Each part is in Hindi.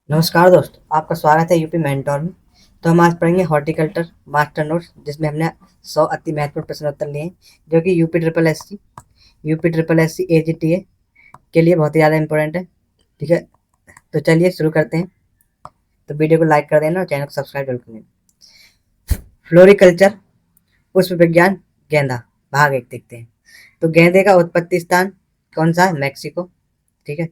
नमस्कार दोस्तों, आपका स्वागत है यूपी मेंटोर में। तो हम आज पढ़ेंगे हॉर्टिकल्चर मास्टर नोट्स, जिसमें हमने 100 अति महत्वपूर्ण प्रश्न उत्तर लिए हैं, जो कि UP triple S C AGTA के लिए बहुत ही ज़्यादा इंपॉर्टेंट है। ठीक है, तो चलिए शुरू करते हैं। तो वीडियो को लाइक कर देना और चैनल को सब्सक्राइब जरूर कर लेना। फ्लोरिकल्चर, पुष्प विज्ञान, गेंदा, भाग 1 देखते हैं। तो गेंदे का उत्पत्ति स्थान कौन सा है? मैक्सिको। ठीक है,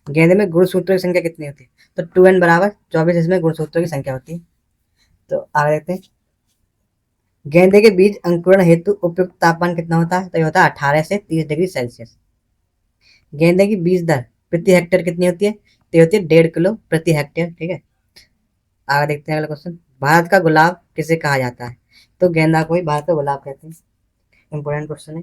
गेंदे में गुणसूत्रों की संख्या कितनी होती है? तो 2n बराबर 24 इसमें गुणसूत्रों की संख्या होती है। तो आगे देखते हैं। गेंदे के बीज अंकुरण हेतु उपयुक्त तापमान कितना होता है? तो ये होता है 18 से 30 डिग्री सेल्सियस। गेंदे की बीज दर प्रति हेक्टेयर कितनी होती है? तो ये होती है 1.5 किलो प्रति हेक्टेयर। ठीक है, आगे देखते हैं अगला क्वेश्चन। भारत का गुलाब किसे कहा जाता है? तो गेंदा को ही भारत का गुलाब कहते हैं। इंपॉर्टेंट क्वेश्चन है।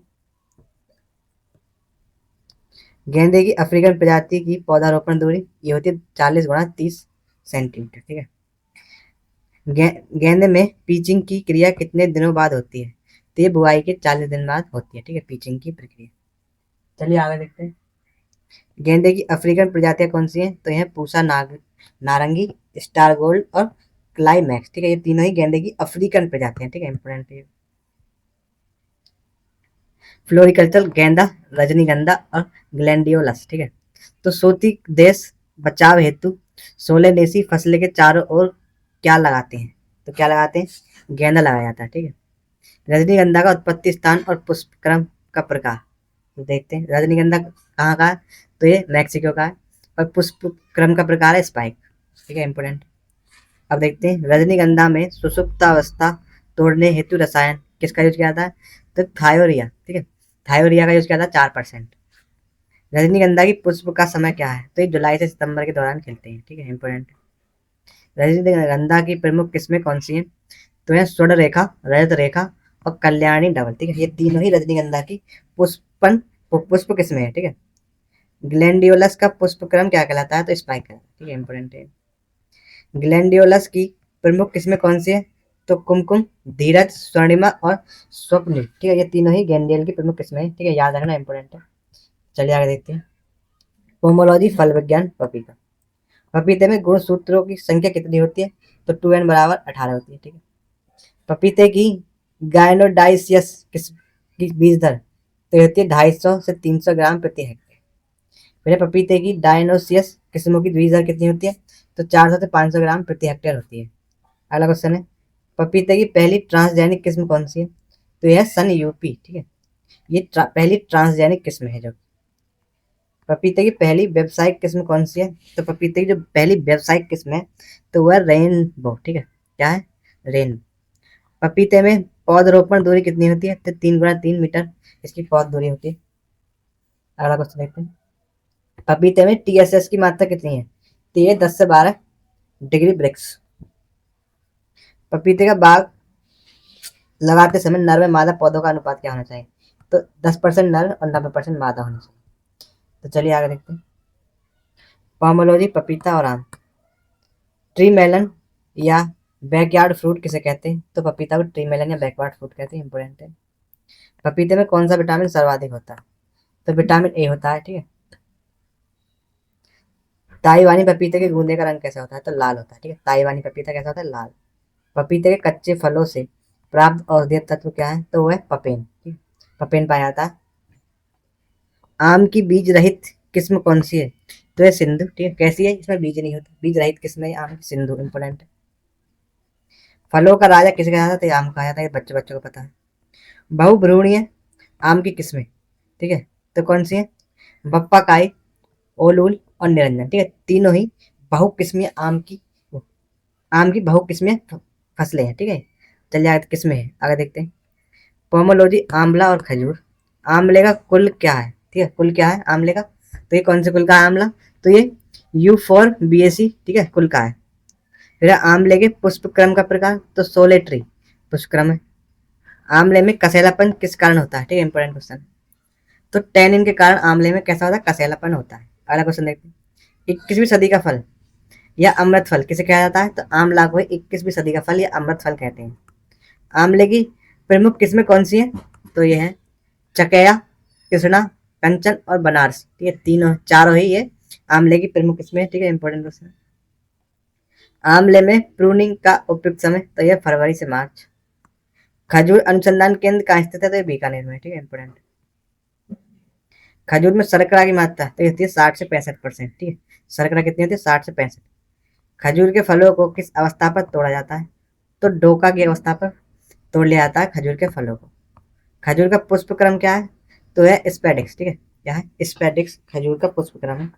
गेंदे की अफ्रीकन प्रजाति की पौधारोपण दूरी ये होती है 40 × 30 सेंटीमीटर। ठीक है, गेंदे में पिचिंग की क्रिया कितने दिनों बाद होती है? तो ये बुआई के 40 दिन बाद होती है। ठीक है, पिचिंग की प्रक्रिया। चलिए आगे देखते हैं। गेंदे की अफ्रीकन प्रजातियां कौन सी हैं? तो यह पूसा नारंगी, स्टार गोल्ड और क्लाइमैक्स। ठीक है, ये तीनों ही गेंदे की अफ्रीकन प्रजातियां। ठीक है, इंपोर्टेंट है। फ्लोरिकल्चर, गेंदा, रजनीगंधा और ग्लैंडियोलस। ठीक है, तो सोती देश बचाव हेतु सोलेनेसी फसलें के चारों ओर क्या लगाते हैं? तो क्या लगाते हैं? गेंदा लगाया जाता है। ठीक है, रजनीगंधा का उत्पत्ति स्थान और पुष्पक्रम का प्रकार। तो देखते हैं रजनीगंधा कहाँ का है? तो ये मैक्सिको का है और पुष्प क्रम का प्रकार है स्पाइक। ठीक है, इंपोर्टेंट। अब देखते हैं रजनीगंधा में सुषुप्तावस्था तोड़ने हेतु रसायन किसका यूज किया जाता है? तो थायोरिया। ठीक है, थायोरिया का यूज किया जाता है 4%। रजनीगंधा की पुष्प का समय क्या है? तो ये जुलाई से सितंबर के दौरान खिलते हैं। ठीक है, इंपोर्टेंट। रजनीगंधा की प्रमुख किस्में कौन सी हैं? तो है स्वर्ण रेखा, रजत रेखा और कल्याणी डबल। ठीक है, ये तीनों ही रजनीगंधा की पुष्पन पुष्प किस्में हैं। ठीक है, ग्लैंडियोलस का पुष्पक्रम क्या कहलाता है? तो स्पाइक कहलाता है। ठीक है, इंपोर्टेंट है। ग्लैंडियोलस की प्रमुख किस्में कौन सी है? तो कुमकुम, धीरज, स्वर्णिमा और स्वप्निल। ठीक है, ये तीनों ही ग्लैंडियल की प्रमुख किस्में हैं। ठीक है, याद रखना, इंपोर्टेंट है। चलिए आगे देखते हैं। पोमोलॉजी, फल विज्ञान, पपीता। पपीते में गुणसूत्रों की संख्या कितनी होती है? तो 2n बराबर 18 होती है। ठीक है, पपीते की गायनोडाइसियस किस की बीज दर तो ये होती है 250 से 300 ग्राम प्रति हेक्टेयर। मेरे पपीते की डायनोसियस किस्मों की बीज दर कितनी होती है? तो 400 से 500 ग्राम प्रति हेक्टेयर होती है। अगला क्वेश्चन है, पपीते की पहली ट्रांसजेनिक किस्म कौन सी है? तो यह सन यूपी। ठीक है, ये पहली ट्रांसजेनिक किस्म है। जो पपीते की पहली व्यावसायिक किस्म कौन सी है? तो पपीते की जो पहली व्यावसायिक किस्म है तो वह रेनबो। ठीक है, क्या है? रेन। पपीते में पौधरोपण दूरी कितनी होती है? तो 3 × 3 मीटर इसकी पौध दूरी होती है। अगला क्वेश्चन देखते हैं। पपीते में TSS की मात्रा कितनी है? तो ये 10 से 12 डिग्री ब्रिक्स। पपीते का बाग लगाते समय नर में मादा पौधों का अनुपात क्या होना चाहिए? तो 10% नर और 90% मादा होना चाहिए। तो चलिए आगे देखते हैं। पोमोलॉजी, पपीता और आम। ट्री मेलन या बैकयार्ड फ्रूट किसे कहते हैं? तो पपीता को ट्री मेलन या बैकयार्ड फ्रूट कहते हैं। इंपोर्टेंट है। पपीते में कौन सा विटामिन सर्वाधिक होता है? तो विटामिन ए होता है। ठीक है, ताइवानी पपीते के गूदे का रंग कैसा होता है? तो लाल होता है। ठीक है, ताइवानी पपीता कैसा होता है? लाल। पपीते के कच्चे फलों से प्राप्त औषधीय तत्व क्या है? तो वह है पपेन। ठीक है, पपेन पाया जाता है। आम की बीज रहित किस्म कौन सी है? तो यह सिंधु। ठीक है, कैसी है? इसमें बीज नहीं होता, बीज रहित किस्म है आम की, सिंधु। इंपोर्टेंट है। फलों का राजा किसे कहा जाता है? तो ये आम कहा जाता है। ये बच्चों बच्चों को पता है। बहुभ्रूणीय आम की किस्में, ठीक है, तो कौन सी है? बप्पा काई, ओलूल और निरंजन। ठीक है, तीनों ही बहुकिस्मीय आम की बहुकिस्मीय फसलें हैं। ठीक है, चलिए आगे किस्में हैं, आगे देखते हैं। पोमोलॉजी, आंवला और खजूर। आंवले का कुल क्या है? ठीक है, कुल क्या है आंवले का? तो ये कौन से कुल का है आंवला? तो ये यूफोरबिएसी। ठीक है, कुल का है। फिर है आंवले के पुष्प क्रम का प्रकार, तो सोलेट्री पुष्प क्रम है। आंवले में कसेलापन किस कारण होता है? ठीक है, इंपॉर्टेंट क्वेश्चन। तो टैनिन के कारण आंवले में कैसा होता है? कसेलापन होता है। अगला क्वेश्चन देखते हैं। 21वीं सदी का फल या अमृत फल किसे कहा जाता है? तो आंवला को 21वीं सदी का फल या अमृत फल कहते हैं। आंवले की प्रमुख किस्में कौन सी हैं? तो ये है चकेया, कृष्णा, कंचन और बनारसी। ठीक है, तीनों चारों ही ये आंवले की प्रमुख किस्में हैं। ठीक है, इंपॉर्टेंट क्वेश्चन। आमले में प्रूनिंग का उपयुक्त समय, तो यह फरवरी से मार्च। खजूर अनुसंधान केंद्र कहाँ स्थित है, तो ये बीकानेर में, ठीक है, इंपोर्टेंट। खजूर में शर्करा की मात्रा तो होती है 60 से 65%, ठीक है। शर्करा कितनी होती है, 60 से 65। खजूर के फलों को किस अवस्था पर तोड़ा जाता है, तो डोका की अवस्था पर तोड़ लिया जाता है खजूर के फलों को। खजूर का पुष्प क्रम क्या है, तो है स्पेडिक्स, ठीक है, क्या है, स्पेडिक्स खजूर का पुष्प क्रम है।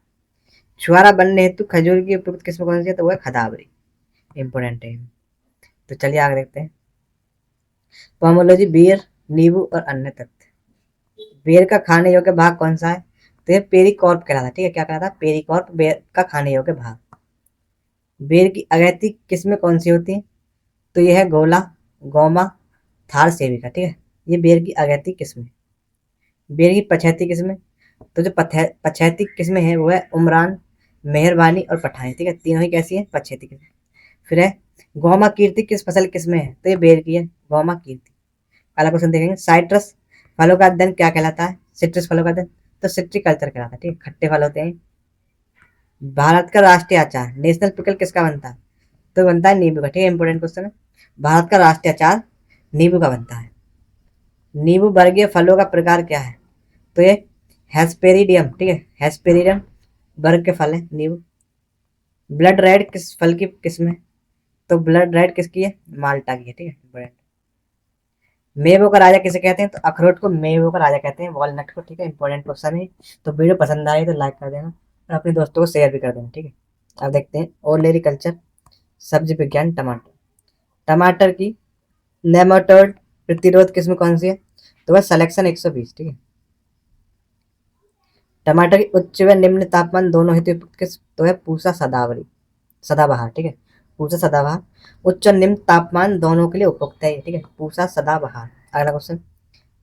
छुआरा बनने हेतु खजूर की उपयुक्त किस्म कौन सी है, तो वह खदावरी, इंपोर्टेंट है। तो चलिए आगे देखते हैं। पोमोलॉजी, बेर, नींबू और अन्य तथ्य। बेर का खाने योग्य भाग कौन सा है, तो ये पेरिकॉर्प कहलाता है, ठीक है, क्या कहलाता है, पेरिकॉर्प, बेर का खाने योग्य भाग। बेर की अगैती किस्में कौन सी होती हैं, तो यह है गोला, गोमा, थार सेविका, ठीक है, ये बेर की अगैती किस्में। बेर की पछैती किस्में, तो जो पछैती किस्में हैं वो है उमरान, मेहरबानी और पठानी, ठीक है, तीनों ही कैसी है, पछैती किस्में। फिर है गौमा कीर्ति, किस फसल किस्में है, तो ये बेर की है, गौमा कीर्ति। अगला क्वेश्चन देखेंगे, साइट्रस फलों का अध्ययन क्या कहलाता है, सिट्रस फलों का अध्ययन, तो सिट्रिकल्चर कहलाता है, ठीक है, खट्टे फल होते हैं। भारत का राष्ट्रीय अचार, नेशनल पिकल किसका बनता है, तो बनता है नींबू का, ठीक है, इंपोर्टेंट क्वेश्चन है। भारत का राष्ट्रीय अचार नींबू का बनता है। नींबू वर्गीय फलों का प्रकार क्या है, तो ये हेस्पेरिडियम, ठीक है, हेस्पेरिडियम वर्ग के फल है नींबू। ब्लड रेड किस फल की किस्म है, तो ब्लड रेड किसकी है, माल्टा की है, ठीक है, इंपोर्टेंट। मेवों का राजा किसे कहते हैं, तो अखरोट को मेवों का राजा कहते हैं, वॉलनट को, ठीक है, इंपॉर्टेंट क्वेश्चन है। तो वीडियो पसंद आए तो लाइक कर देना और अपने दोस्तों को शेयर भी कर देना, ठीक है। अब देखते हैं ओलेरिकल्चर, सब्जी विज्ञान, टमाटर। टमाटर की नेमाटोड प्रतिरोध किस्म कौन सी है, तो वह सिलेक्शन 120, ठीक है। टमाटर की उच्च व निम्न तापमान दोनों हेतु उपयुक्त किस्म, तो है पूसा सदावरी, सदाबहार, ठीक है, पूसा सदाबहार। उच्च और निम्न तापमान दोनों के लिए उपयुक्त है, ठीक है, पूसा सदाबहार। अगला क्वेश्चन,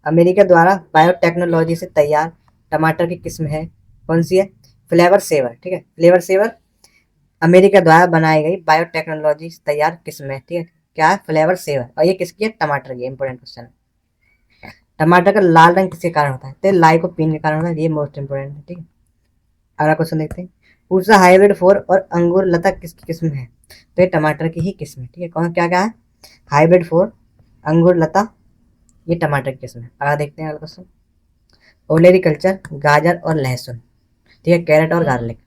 अमेरिका द्वारा बायोटेक्नोलॉजी से तैयार टमाटर की किस्म है, कौन सी है, फ्लेवर सेवर, ठीक है, फ्लेवर सेवर अमेरिका द्वारा बनाई गई बायोटेक्नोलॉजी से तैयार किस्म है, ठीक है, क्या है, फ्लेवर सेवर, और ये किसकी है, टमाटर की, इंपोर्टेंट क्वेश्चन है। टमाटर का लाल रंग किसके कारण होता है, तो लाइकोपीन के कारण होता है, ये मोस्ट इंपोर्टेंट है, ठीक है। अगला क्वेश्चन देखते हैं, पूसा हाइब्रिड 4 और अंगूर लता किसकी किस्म है, तो ये टमाटर की ही किस्म है, ठीक है, कौन क्या क्या है, हाइब्रिड 4, अंगूर लता, ये टमाटर की किस्म है। अगला देखते हैं अगला क्वेश्चन, ओलेरिकल्चर, गाजर और लहसुन, ठीक है, कैरेट और गार्लिक।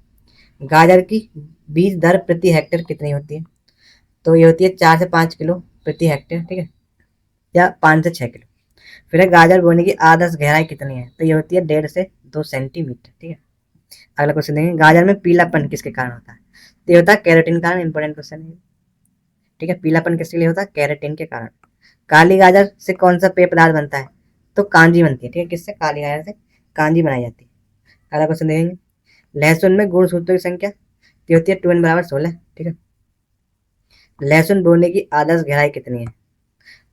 गाजर की बीज दर प्रति हेक्टेयर कितनी होती है, तो ये होती है 4 से 5 किलो प्रति हेक्टेयर, ठीक है, या 5 से 6 किलो। फिर है गाजर बोने की आदर्श गहराई कितनी है, तो ये होती है 1.5 से 2 सेंटीमीटर, ठीक है। अगला क्वेश्चन देखेंगे, गाजर में पीलापन किसके कारण होता है, तो ये होता है कैरेटिन कारण, इंपोर्टेंट क्वेश्चन है, ठीक है, पीलापन किसके लिए होता है, कैरेटिन के कारण। काली गाजर से कौन सा पेय पदार्थ बनता है, तो कांजी बनती है, ठीक है, किससे, काली गाजर से कांजी बनाई जाती है। अगला क्वेश्चन देखेंगे, लहसुन में गुणसूत्रों की संख्या तो होती है 2n = 16, ठीक है। लहसुन बोने की आदर्श गहराई कितनी है,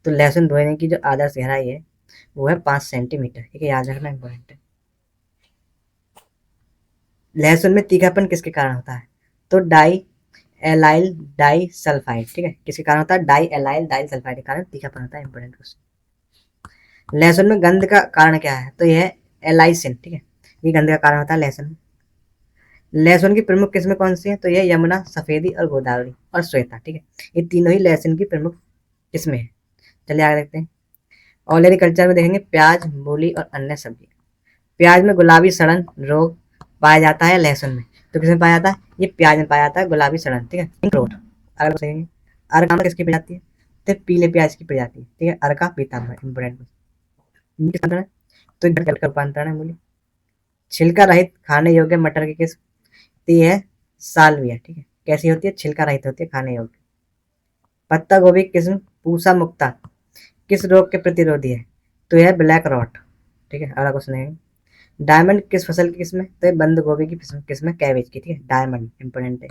तो लहसुन बोने की जो आदर्श गहराई है वो है 5 सेंटीमीटर, ठीक है, याद रखना इंपॉर्टेंट है। लहसुन में तीखापन किसके कारण होता है, तो डाई एलाइल डाई सल्फाइड, ठीक है, किसके कारण होता है, डाई एलाइल डाई सल्फाइड के कारण तीखापन होता है, इंपॉर्टेंट क्वेश्चन। लहसुन में गंध का कारण क्या है, तो यह है एलाइसिन, ठीक है, ये गंध का कारण होता है लहसुन में। लहसुन की प्रमुख किस्में कौन सी हैं, तो यह यमुना, सफेदी और गोदावरी और श्वेता, ठीक है, ये तीनों ही लहसुन की प्रमुख किस्में हैं। चलिए आगे देखते हैं, ऑलरी कल्चर में देखेंगे प्याज, मूली और अन्य सब्जी। प्याज में गुलाबी सड़न रोग पाया जाता है लहसुन में, तो किसमें पाया जाता है, ये प्याज में पाया जाता है गुलाबी सड़न, ठीक है, पिंक रोड। अगर देखेंगे अर्का किसकी प्रजाति है, तो पीले प्याज की प्रजाति है, ठीक है, अर्का पीताम्बर, इंपोर्टेंट। तो रूपांतरण है मूली। छिलका रहित खाने योग्य मटर की किस्म, तो ये है सालविया, ठीक है, कैसी होती है, छिलका रहित होती है, खाने योग्य। पत्ता गोभी किस्म पूसा मुक्ता किस रोग के प्रतिरोधी है, तो यह ब्लैक रॉट, ठीक है। अगला क्वेश्चन है, डायमंड किस फसल की किस्म है, तो ये बंद गोभी की किस्म है, कैबेज की, ठीक है, डायमंड इंपोर्टेंट है।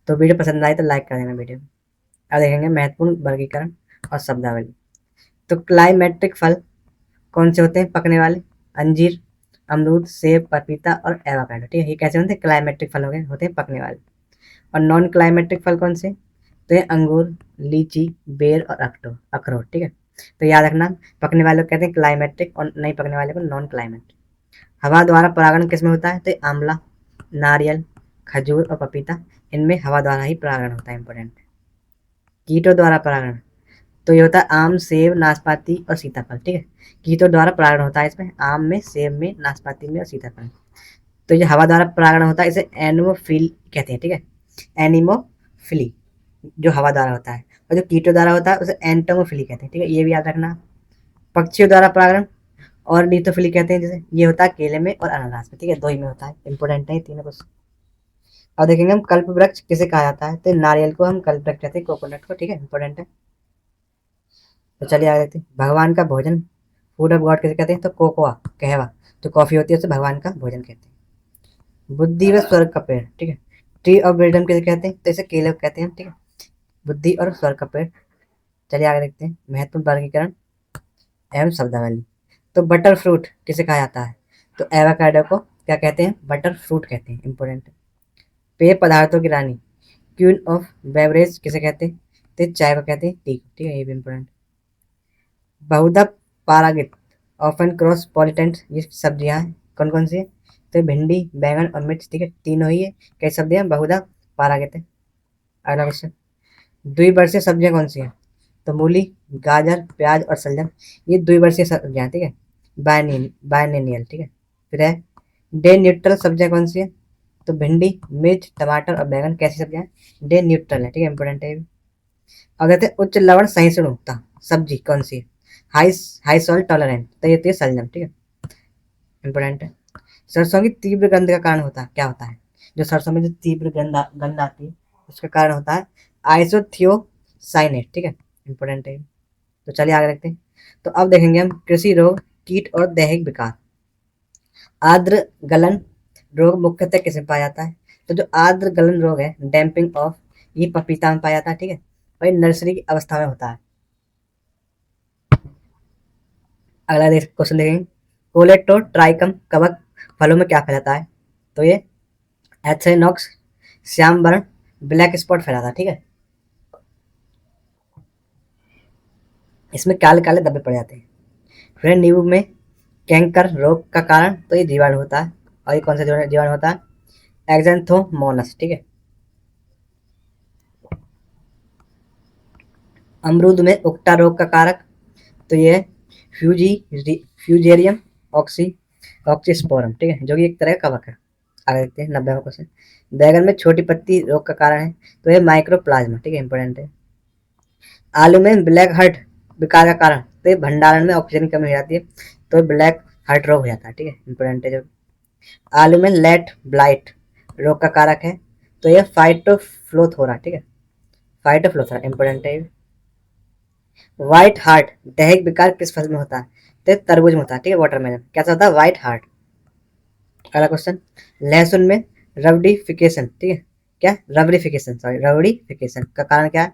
तो वीडियो पसंद आए तो लाइक कर देना वीडियो। अब देखेंगे महत्वपूर्ण वर्गीकरण और शब्दावली। तो क्लाइमेट्रिक फल कौन से होते हैं, पकने वाले, अंजीर, अमरूद, सेब, पपीता और एवोकाडो, ठीक है, ये कैसे होते हैं, क्लाइमेट्रिक फल हो गए, होते हैं पकने वाले। और नॉन क्लाइमेट्रिक फल कौन से, तो ये अंगूर, लीची, बेर और अखरोट, ठीक है। तो याद रखना, पकने वाले को कहते हैं क्लाइमेट्रिक और नहीं पकने वाले को नॉन क्लाइमेट्रिक। हवा द्वारा परागण किसमें होता है, तो ये आंवला, नारियल, खजूर और पपीता, इनमें हवा द्वारा ही परागण होता है। इंपॉर्टेंट। कीटों द्वारा परागण, तो ये होता है आम, सेब, नाशपाती और सीताफल। ठीक है, कीटों द्वारा परागण होता है इसमें, आम में, सेब में, नाशपाती में और सीताफल। तो ये हवा द्वारा परागण होता है, इसे एनोमोफिल कहते हैं। ठीक है, एनिमोफिली जो हवा द्वारा होता है, और जो कीटों द्वारा होता है उसे एंटोमोफिली कहते हैं। ठीक है, ये भी याद रखना। पक्षियों द्वारा परागण और नीथोफिली कहते हैं, जैसे ये होता है केले में और अनानास में। ठीक है, दो ही में होता है। इंपॉर्टेंट है तीनों कुछ। और देखेंगे हम कल्प वृक्ष किसे कहा जाता है, तो नारियल को हम कल्प वृक्ष कहते हैं, कोकोनट को। ठीक है, इंपॉर्टेंट है। तो चलिए आगे देखते हैं। भगवान का भोजन, फूड ऑफ गॉड किसे कहते हैं, तो कोकोआ, कहवा, जो कॉफी होती है उसे भगवान का भोजन कहते हैं। बुद्धि व स्वर्ग का पेड़, ठीक है, ट्री ऑफ विजडम किसे कहते हैं, तो इसे केले कहते हैं। ठीक है, बुद्धि और स्वर्ग का पेड़। चलिए आगे देखते हैं। महत्वपूर्ण वर्गीकरण एवं शब्दावली। तो बटर फ्रूट किसे कहा जाता है, तो एवोकाडो को क्या कहते हैं, बटर फ्रूट कहते हैं। इंपॉर्टेंट। पेय पदार्थों की रानी, क्वीन ऑफ बेवरेज किसे कहते हैं, तो चाय को कहते हैं, टी को। ठीक है, ये भी इंपॉर्टेंट। बहुधा पारागित, ऑफन क्रॉस पॉलिटेंट, ये सब्जियां हैं कौन कौन सी है, तो भिंडी, बैंगन और मिर्च। ठीक है, तीनों ही है, कई सब्जियां बहुधा पारागित है। अगला क्वेश्चन। द्विवर्षीय सब्जियां कौन सी हैं, तो मूली, गाजर, प्याज और शलजम, ये द्विवर्षीय सब्जियां हैं। ठीक है, बायनेनियल। ठीक है, फिर है डे न्यूट्रल सब्जियां कौन सी है, तो भिंडी, मिर्च, टमाटर और बैंगन कैसी सब्जियां हैं, डे न्यूट्रल है। ठीक है, इंपॉर्टेंट है ये भी। अब कहते हैं उच्च लवण सहिष्णुता सब्जी कौन सी है, हाई हाई सॉल्ट टॉलरेंट, तो ये होती है शलजम। ठीक है, इंपॉर्टेंट है। सरसों की तीव्र गंध का कारण होता है क्या होता है, जो सरसों में जो तीव्र गंध आती है उसका कारण होता है आइसोथियोसाइनेट। ठीक है, इंपॉर्टेंट है। तो चलिए आगे देखते हैं। तो अब देखेंगे हम कृषि रोग, कीट और दैहिक विकार। आर्द्र गलन रोग मुख्यतः किसमें पाया जाता है, तो जो आर्द्र गलन रोग है, डैम्पिंग ऑफ, ये पपीता में पाया जाता है। ठीक है, वही नर्सरी की अवस्था में होता है। अगला क्वेश्चन देखेंगे। कोलेटोट्राइकम कवक फलों में क्या फैलाता है, तो ये एथेनॉक्स, श्याम वर्ण, ब्लैक स्पॉट फैलाता है। ठीक है, इसमें काले काले धब्बे पड़ जाते हैं। फिर नींबू में कैंकर रोग का कारण, तो ये जीवाणु होता है। और ये कौन सा जीवाणु होता है, एक्जेंथोमोनस। ठीक है, अमरूद में उकटा रोग का कारक, तो ये है फ्यूजी फ्यूजेरियम ऑक्सी ऑक्सीस्पोरम। ठीक है, जो कि एक तरह का कवक है। आगे देखते हैं 90वां क्वेश्चन। बैगन में छोटी पत्ती रोग का कारण है, तो ये माइक्रोप्लाज्मा। ठीक है, इंपॉर्टेंट है। आलू में ब्लैक हार्ट विकार का कारण, तो ये भंडारण में ऑक्सीजन की कमी हो जाती है, तो ब्लैक हार्ट रोग हो जाता है। ठीक है, इंपॉर्टेंट है। जो आलू में लेट ब्लाइट रोग का कारक है, तो ये फाइटोफ्लोथोरा। ठीक है, फाइटोफ्लोथोरा इंपॉर्टेंट है। व्हाइट हार्ट दैहिक विकार किस फल में होता है, तो तरबूज में होता है। ठीक है, वाटरमेलन कैसा होता है, व्हाइट हार्ट। अगला क्वेश्चन। लहसुन में रबडिफिकेशन, ठीक है, क्या रबडिफिकेशन, सॉरी रबडिफिकेशन का कारण क्या है,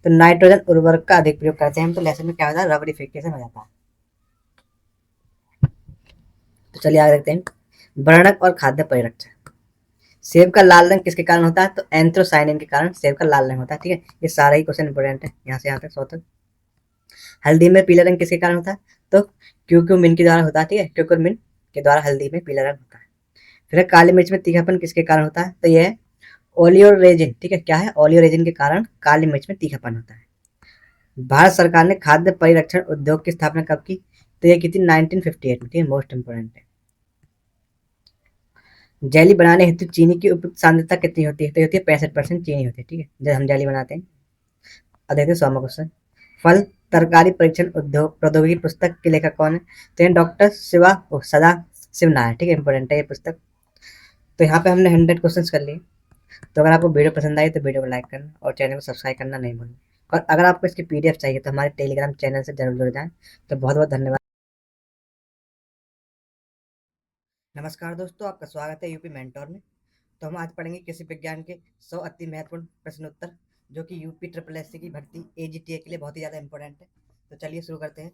तो नाइट्रोजन उर्वरक का अधिक प्रयोग करते हैं हम, तो लहसुन में क्या होता है, रबडिफिकेशन हो जाता है। तो चलिए आगे देखते हैं। वर्णक और खाद्य परिरक्षण। सेब का लाल रंग किसके कारण होता है, तो एंथ्रोसाइनिन के कारण सेब का लाल रंग होता है। ठीक है, ये सारा ही क्वेश्चन इंपॉर्टेंट है, यहाँ से यहाँ तक 100 तक। हल्दी में पीला रंग किसके कारण होता है, तो क्यूक्यूमिन के द्वारा होता है। ठीक है, क्यूक्यूमिन के द्वारा हल्दी में पीला रंग होता है। फिर काली मिर्च में तीखापन किसके कारण होता है, तो यह ओलियोरेजिन। ठीक है, क्या है, ओलियोरेजिन के कारण काली मिर्च में तीखापन होता है। भारत सरकार ने खाद्य परिरक्षण उद्योग की स्थापना कब की, तो यह की थी 1958 में। ठीक है, मोस्ट इंपोर्टेंट है। जेली बनाने हेतु चीनी की उपयुक्त सांद्रता कितनी होती है, तो होती है 65% चीनी होती है। ठीक है, जब हम जेली बनाते हैं। अब देखते हैं 100वां क्वेश्चन। फल तरकारी परीक्षण उद्योग प्रौद्योगिकी पुस्तक के लेखक कौन है, तो ये डॉक्टर सदा शिव नायर। ठीक है, इंपॉर्टेंट है ये पुस्तक। तो यहाँ पे हमने 100 क्वेश्चन कर लिए। तो अगर आपको वीडियो पसंद आई तो वीडियो को लाइक करना और चैनल को सब्सक्राइब करना नहीं भूलना। और अगर आपको इसकी पीडीएफ चाहिए तो हमारे टेलीग्राम चैनल से जरूर जुड़ जाएं। तो बहुत बहुत धन्यवाद। नमस्कार दोस्तों, आपका स्वागत है यूपी मेंटोर में। तो हम आज पढ़ेंगे कृषि विज्ञान के 100 अति महत्वपूर्ण प्रश्न उत्तर, जो कि यूपी ट्रिपल एस सी की भर्ती एजीटीए के लिए बहुत ही ज़्यादा इंपॉर्टेंट है। तो चलिए शुरू करते हैं।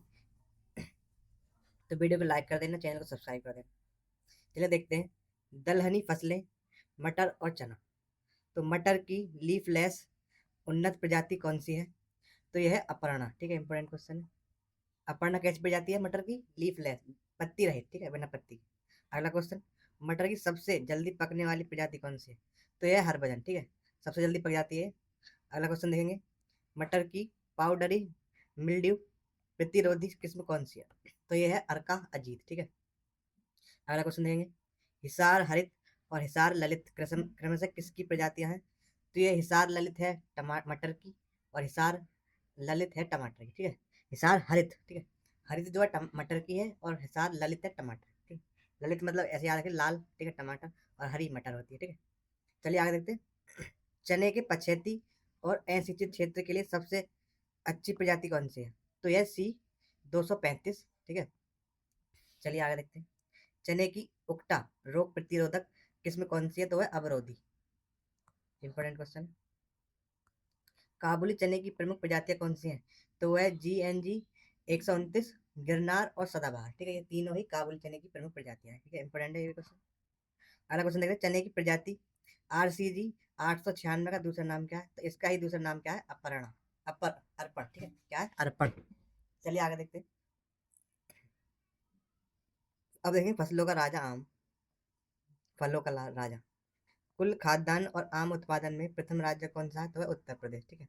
तो वीडियो को लाइक कर देना, चैनल को सब्सक्राइब कर देना। चलिए देखते हैं। दलहनी फसलें, मटर और चना। तो मटर की लीफलेस उन्नत प्रजाति कौन सी है, तो यह है अपर्णा। ठीक है, इंपॉर्टेंट क्वेश्चन है। अपर्णा कैसी प्रजाति है मटर की, लीफलेस, पत्ती रहित। ठीक है, बिना पत्ती। अगला क्वेश्चन। मटर की सबसे जल्दी पकने वाली प्रजाति कौन सी है, तो यह हरभजन, ठीक है, सबसे जल्दी पक जाती है। अगला क्वेश्चन देखेंगे, मटर की पाउडरी मिल्ड्यू प्रतिरोधी किस्म कौन सी है? तो यह है अर्का अजीत, ठीक है। अगला क्वेश्चन देखेंगे, हिसार हरित और हिसार ललित क्रमशः किसकी प्रजातियां हैं? तो ये हिसार ललित है मटर की, और हिसार ललित है टमाटर की, ठीक है। हिसार हरित, ठीक है, हरित जो है मटर की है, और हिसार ललित है टमाटर, ठीक है। ललित मतलब ऐसे याद रखें, लाल, ठीक है, टमाटर, और हरी मटर होती है, ठीक है। चलिए आगे देखते हैं, चने के पछेती और असिंचित क्षेत्र के लिए सबसे अच्छी प्रजाति कौन सी है? तो यह C235, ठीक है। चलिए आगे देखते हैं, चने की उकटा रोग प्रतिरोधक किस्म कौन सी है? तो वह अवरोधी। Important question. काबुली चने की प्रमुख प्रजातियां कौन सी हैं? तो वह GNG 129, गिरनार और सदाबहार, ठीक है। ये तीनों ही काबुली चने की प्रमुख प्रजातियां हैं, ठीक है। इंपॉर्टेंट है ये क्वेश्चन। अगला क्वेश्चन देखते हैं, चने की प्रजाति RCG 896 का दूसरा नाम क्या है? तो इसका ही दूसरा नाम क्या है? अपर्णा, अर्पण, ठीक है। क्या है? अर्पण। चलिए आगे देखते हैं, अब देखेंगे फसलों का राजा आम, फलों का राजा। कुल खाद्यान्न और आम उत्पादन में प्रथम राज्य कौन सा है? तो है उत्तर प्रदेश, ठीक है।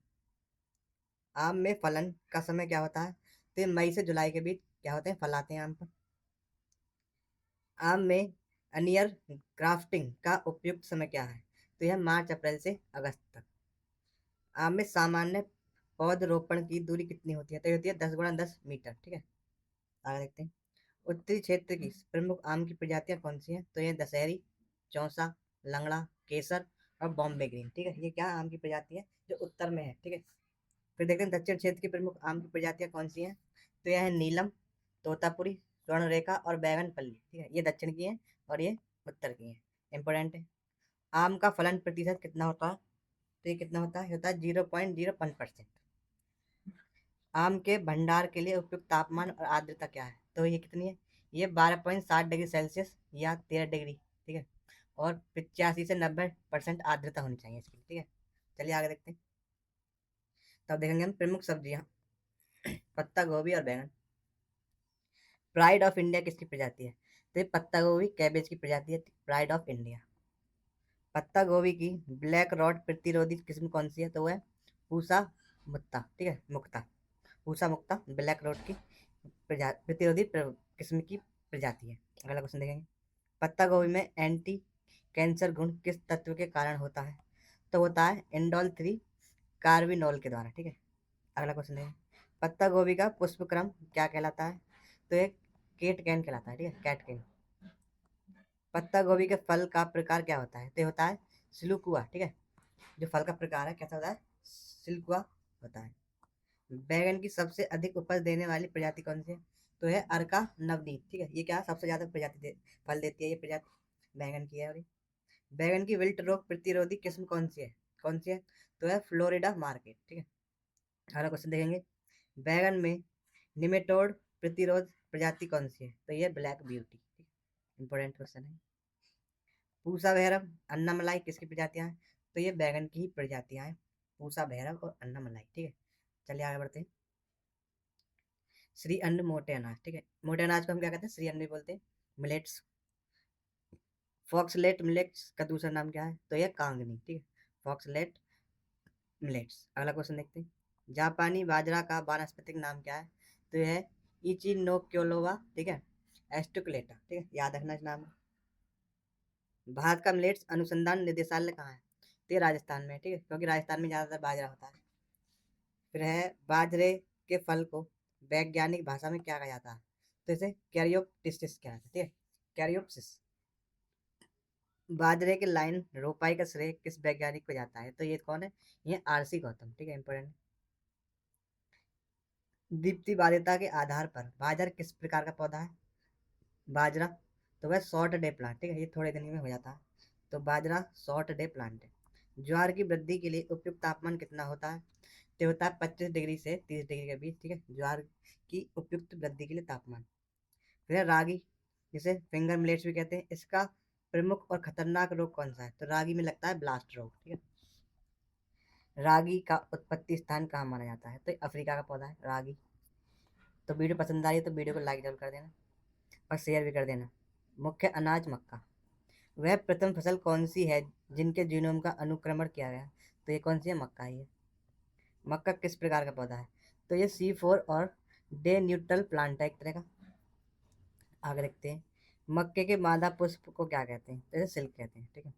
आम में फलन का समय क्या होता है? तो ये मई से जुलाई के बीच क्या होते हैं? फल आते हैं आम पर। आम में अनियर ग्राफ्टिंग का उपयुक्त समय क्या है? तो यह मार्च अप्रैल से अगस्त तक। आम में सामान्य पौधरोपण की दूरी कितनी होती है? तो ये होती है 10 × 10 मीटर, ठीक है। आगे देखते हैं, उत्तरी क्षेत्र की प्रमुख आम की प्रजातियां कौन सी हैं? तो ये दशहरी, चौसा, लंगड़ा, केसर और बॉम्बे ग्रीन, ठीक है। ये क्या आम की प्रजाति है जो उत्तर में है, ठीक है। फिर देखते हैं दक्षिण क्षेत्र की प्रमुख आम की प्रजातियां कौन सी हैं? तो यह है नीलम, तोतापुरी, स्वर्ण रेखा और बैगन पल्ली, ठीक है। ये दक्षिण की है और ये उत्तर की है। इंपॉर्टेंट है। आम का फलन प्रतिशत कितना होता है? तो ये कितना होता है? होता है 0.01%। आम के भंडार के लिए उपयुक्त तापमान और आर्द्रता क्या है? तो ये कितनी है? ये 12.60 डिग्री सेल्सियस या 13 डिग्री, ठीक है। और 85 से 90% आर्द्रता होनी चाहिए इसकी, ठीक है। चलिए आगे देखते हैं, तब देखेंगे हम प्रमुख सब्जियां, पत्ता गोभी और बैंगन। प्राइड ऑफ इंडिया किसकी प्रजाति है? तो ये पत्ता गोभी कैबेज की प्रजाति है, प्राइड ऑफ इंडिया। पत्ता गोभी की ब्लैक रॉड प्रतिरोधी किस्म कौन सी है? तो वह पूसा मुत्ता, ठीक है, मुक्ता, पूसा मुक्ता ब्लैक रॉड की प्रतिरोधी किस्म की प्रजाति है। अगला क्वेश्चन देखेंगे, पत्ता गोभी में एंटी कैंसर गुण किस तत्व के कारण होता है? तो होता है इंडोल 3 कार्बिनोल के द्वारा, ठीक है। अगला क्वेश्चन देखेंगे, पत्ता गोभी का पुष्पक्रम क्या कहलाता है? तो एक केटकैन कहलाता है, ठीक है, कैटकैन। पत्ता गोभी के फल का प्रकार क्या होता है? तो होता है सिलुकुआ, ठीक है। जो फल का प्रकार है कैसा होता है? सिल्कुआ होता है। बैगन की सबसे अधिक उपज देने वाली प्रजाति कौन सी है? तो है अर्का नवनीत, ठीक है। ये क्या सबसे ज्यादा फल देती है ये प्रजाति बैगन की है। और बैगन की विल्ट रोग प्रतिरोधी किस्म कौन सी है? कौन सी है? तो है फ्लोरिडा मार्केट, ठीक है। अगला क्वेश्चन देखेंगे, बैगन में निमेटोड प्रतिरोध प्रजाति कौन सी है? तो ये ब्लैक ब्यूटी, ठीक है। इंपॉर्टेंट क्वेश्चन है। पूसा भैरव, अन्ना मलाई किसकी प्रजातियां हैं? तो ये बैगन की ही प्रजातियां हैं, पूसा भैरव और अन्ना मलाई, ठीक है। चलिए आगे बढ़ते हैं, श्री अन्न मोटे अनाज, ठीक है। मोटे अनाज को हम क्या कहते हैं? श्री अन्न भी बोलते हैं। मिलेट्स, फॉक्सलेट मिलेट्स का दूसरा नाम क्या है? तो यह कांगनी, ठीक है, फॉक्सलेट मिलेट्स। अगला क्वेश्चन देखते हैं, जापानी बाजरा का वानस्पतिक नाम क्या है? तो यह है इचिनोक्योलोवा, ठीक है, एस्टुकुलेटा, ठीक है, याद रखना इस नाम। भारत का मिलेट्स अनुसंधान निदेशालय कहाँ है? तो ये राजस्थान में है, ठीक है, क्योंकि राजस्थान में ज्यादातर बाजरा होता है। फिर है बाजरे के फल को वैज्ञानिक भाषा में क्या कहा जाता है? तो इसे कैरियोप्सिस कहा जाता है, ठीक है, कैरियोप्सिस। बाजरे के लाइन रोपाई का श्रेय किस वैज्ञानिक को जाता है? तो ये कौन है? ये RC गौतम, ठीक है, इंपोर्टेंट। दीप्ति बाध्यता के आधार पर बाजरा किस प्रकार का पौधा है? बाजरा तो वह शॉर्ट डे प्लांट, ठीक है, ये थोड़े दिन में हो जाता है। तो बाजरा शॉर्ट डे प्लांट है। ज्वार की वृद्धि के लिए उपयुक्त तापमान कितना होता है? तो होता है 25 डिग्री से 30 डिग्री के बीच, ठीक है, ज्वार की उपयुक्त वृद्धि के लिए तापमान। फिर है रागी, जिसे फिंगर मिलेट्स भी कहते हैं, इसका प्रमुख और खतरनाक रोग कौन सा है? तो रागी में लगता है ब्लास्ट रोग, ठीक है। रागी का उत्पत्ति स्थान कहाँ माना जाता है? तो अफ्रीका का पौधा है रागी। तो वीडियो पसंद आ रही है तो वीडियो को लाइक जरूर कर देना और शेयर भी कर देना। मुख्य अनाज मक्का, वह प्रथम फसल कौन सी है जिनके जीनोम का अनुक्रमण किया गया? तो ये कौन सी है? मक्का ही है। मक्का किस प्रकार का पौधा है? तो ये C4 और डे न्यूट्रल प्लांट है एक तरह का। आगे देखते हैं, मक्के के मादा पुष्प को क्या कहते हैं? तो इसे सिल्क कहते हैं, ठीक है।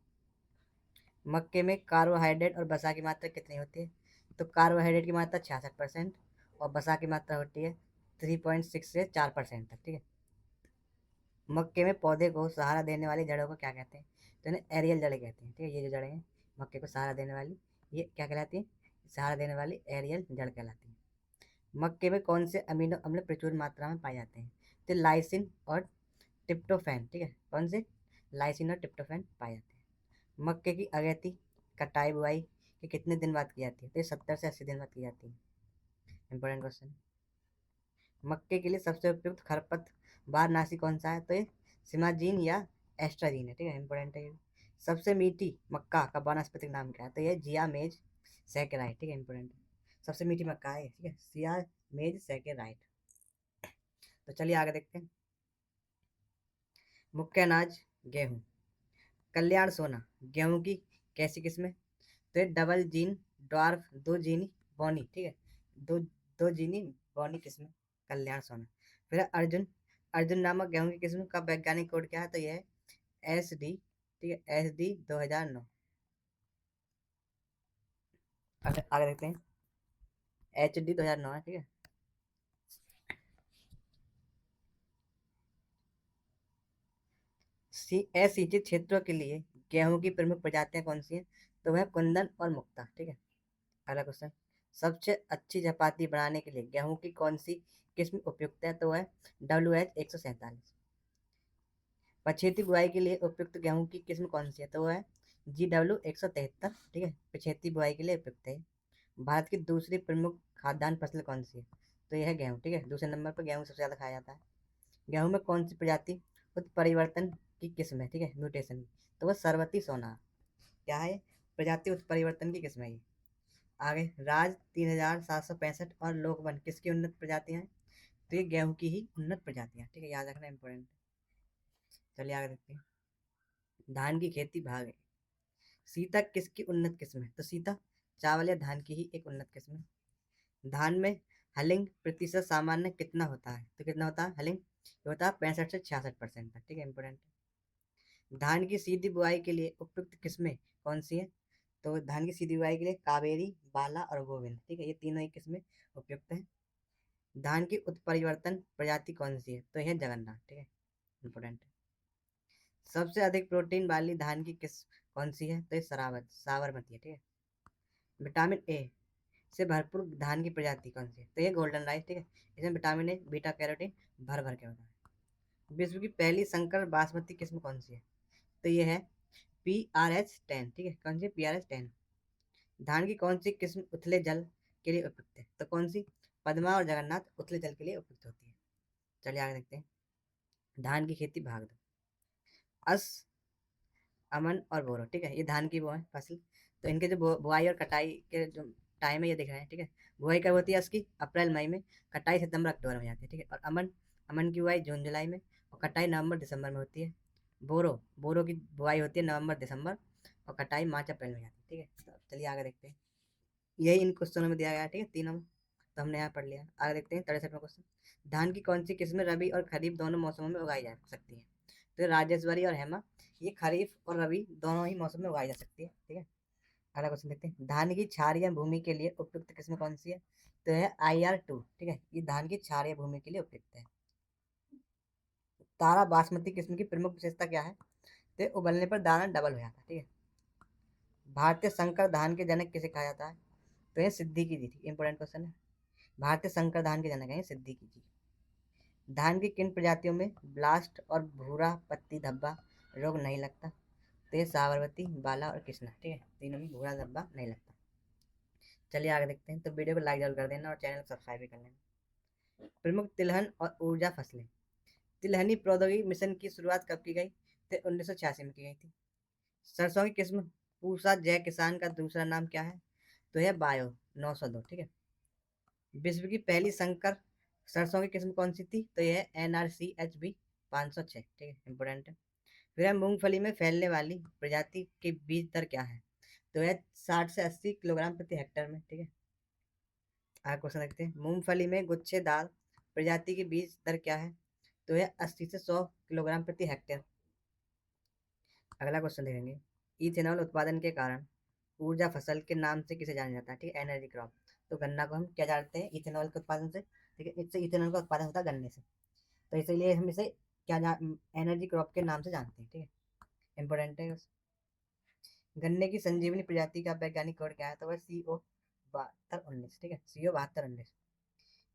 मक्के में कार्बोहाइड्रेट और वसा की मात्रा कितनी होती है? तो कार्बोहाइड्रेट की मात्रा 66% और वसा की मात्रा होती है 3.6 से 4% तक, ठीक है। मक्के में पौधे को सहारा देने वाली जड़ों को क्या कहते हैं? तो इन्हें एरियल जड़ें कहते हैं, ठीक है। ये जो जड़ें हैं मक्के को सहारा देने वाली, ये क्या कहलाती है? सहारा देने वाली एरियल जड़ कहलाती है। मक्के में कौन से अमीनो अम्ल प्रचुर मात्रा में पाए जाते हैं? तो लाइसिन और ट्रिप्टोफैन, ठीक है। कौन से? लाइसिन और ट्रिप्टोफैन पाए जाते हैं। मक्के की अगेती कटाई बुआई के कितने दिन बाद की जाती है? तो ये 70 से 80 दिन बाद की जाती है। Important question. मक्के के लिए सबसे उपयुक्त खरपतवारनाशी कौन सा है? तो ये सिमाजीन या एस्ट्राजीन है, ठीक है। इंपॉर्टेंट है ये। सबसे मीठी मक्का का वानस्पतिक नाम क्या है? तो ये जिया मेज सैकेराइट, ठीक है। इंपॉर्टेंट है। सबसे मीठी मक्का है, ठीक है, सिया मेज सैकेराइट। तो चलिए आगे देखते हैं। मुख्य अनाज गेहूं। कल्याण सोना गेहूं की कैसी किस्म है? तो ये डबल जीन ड्वार्फ दो जीनी बौनी, ठीक है। दो दो जीनी बौनी किस्म कल्याण सोना। फिर है अर्जुन। अर्जुन नामक गेहूं की किस्म का वैज्ञानिक कोड क्या है? तो यह है SD, ठीक है, SD 2009। आगे आगे देखते हैं, HD 2009 है, ठीक है। असिंचित क्षेत्रों के लिए गेहूं की प्रमुख प्रजातियां कौन सी हैं? तो वह कुंदन और मुक्ता, ठीक है। अगला क्वेश्चन, सबसे अच्छी चपाती बनाने के लिए गेहूं की कौन सी किस्म उपयुक्त है? तो वह WH 147। पछेती बुआई के लिए उपयुक्त गेहूं की किस्म कौन सी है? तो वह है GW 173, ठीक है। पछेती बुआई के लिए उपयुक्त है। भारत की दूसरी प्रमुख खाद्यान्न फसल कौन सी है? तो यह है गेहूं, ठीक है। दूसरे नंबर पर गेहूं सबसे ज्यादा खाया जाता है। गेहूं में कौन सी प्रजाति उत्परिवर्तन की किस्म है? ठीक है, म्यूटेशन की। तो वह सरवती सोना क्या है? प्रजाति उत्परिवर्तन की किस्म है ये। आगे, राज 3765 और लोकवन किसकी उन्नत प्रजातियां हैं? तो ये गेहूं की ही उन्नत प्रजातियां, ठीक है, याद रखना इंपॉर्टेंट। चलिए आगे देखते हैं, धान की खेती भाग है। सीता किसकी उन्नत किस्म है? तो सीता चावल या धान की ही एक उन्नत किस्म है। धान में हलिंग प्रतिशत सामान्य कितना होता है? तो कितना होता है हलिंग? ये होता है 65 से 66% तक, ठीक है। इंपॉर्टेंट। धान की सीधी बुआई के लिए उपयुक्त किस्में कौन सी है? तो धान की सीधी बुआई के लिए कावेरी, बाला और गोविंद, ठीक है, ये तीनों ही किस्में उपयुक्त हैं। धान की उत्परिवर्तन प्रजाति कौन सी है? तो यह जगन्नाथ, ठीक है। इंपॉर्टेंट। सबसे अधिक प्रोटीन वाली धान की किस्म कौन सी है? तो ये साबरमती है, ठीक है। विटामिन ए से भरपूर धान की प्रजाति कौन सी है? तो ये गोल्डन राइस, ठीक है। इसमें विटामिन ए, बीटा कैरोटीन भर भर के होता है। विश्व की पहली संकर बासमती किस्म कौन सी है? तो ये है PRH 10, ठीक है। कौन सी? PRH 10। धान की कौन सी किस्म उथले जल के लिए उपयुक्त है? तो कौन सी? पद्मा और जगन्नाथ उथले जल के लिए उपयुक्त होती है। चलिए आगे देखते हैं, धान की खेती भाग दो। अस, अमन और बोरो, ठीक है, ये धान की वो है फसल। तो इनके जो बुआई और कटाई के जो टाइम है ये दिख रहे हैं, ठीक है। बुआई कब होती है इसकी? अप्रैल मई में। कटाई सितंबर अक्टूबर में जाती है, ठीक है। और अमन, अमन की बुआई जून जुलाई में और कटाई नवंबर दिसंबर में होती है। बोरो, बोरो की बुआई होती है नवंबर दिसंबर और कटाई मार्च अप्रैल में जाती है, ठीक है। तो चलिए आगे देखते हैं, यही इन क्वेश्चनों में दिया गया है, ठीक है, तीनों में। तो हमने यहाँ पढ़ लिया। आगे देखते हैं 63वां क्वेश्चन, धान की कौन सी किस्में रबी और खरीफ दोनों मौसमों में उगाई जा सकती है? तो राजेश्वरी और हेमा, ये खरीफ और रबी दोनों ही मौसम में उगाई जा सकती है, ठीक है। अगला क्वेश्चन देखते हैं, धान की क्षारीय भूमि के लिए उपयुक्त किस्म कौन सी है? तो है IR 2, ठीक है, ये धान की क्षारीय भूमि के लिए उपयुक्त है। तारा बासमती किस्म की प्रमुख विशेषता क्या है? तो उबलने पर दाना डबल हो जाता है, ठीक है। भारतीय संकर धान के जनक किसे कहा जाता है? तो ये सिद्दीकी जी थी। इंपॉर्टेंट क्वेश्चन है। भारतीय संकर धान के जनक हैं सिद्दीकी जी। धान की किन प्रजातियों में ब्लास्ट और भूरा पत्ती धब्बा रोग नहीं लगता? तो ये साबरमती, बाला और कृष्णा, ठीक है, तीनों में भूरा धब्बा नहीं लगता। चलिए आगे देखते हैं, तो वीडियो को लाइक जरूर कर देना और चैनल को सब्सक्राइब भी कर लेना। प्रमुख तिलहन और ऊर्जा फसलें। तिलहनी प्रौद्योगिकी मिशन की शुरुआत कब की गई? तो 1986 में की गई थी। सरसों की किस्म पूसा जय किसान का दूसरा नाम क्या है? तो यह बायो 902, ठीक है। विश्व की पहली संकर सरसों की किस्म कौन सी थी? तो यह NRCHB 506, ठीक है। इंपोर्टेंट है। फिर है मूंगफली में फैलने वाली प्रजाति के बीज दर क्या है? तो है 60 से 80 किलोग्राम प्रति हेक्टेयर में। ठीक है, आगे क्वेश्चन देखते हैं। मूंगफली में गुच्छेदार प्रजाति की बीज दर क्या है? तो है 80 से 100 किलोग्राम प्रति हेक्टेयर। अगला क्वेश्चन देखेंगे। इथेनॉल उत्पादन के कारण ऊर्जा फसल के नाम से किसे जाना जाता है? ठीक है, एनर्जी क्रॉप। तो गन्ना को हम क्या जानते हैं? इथेनॉल के उत्पादन से। ठीक है, इससे इथेनॉल का उत्पादन होता है गन्ने से, तो इसीलिए हम इसे एनर्जी क्रॉप के नाम से जानते हैं। ठीक है, इंपॉर्टेंट है। गन्ने की संजीवनी प्रजाति का वैज्ञानिक कोड क्या है? तो वह CO7219। ठीक है, CO7219।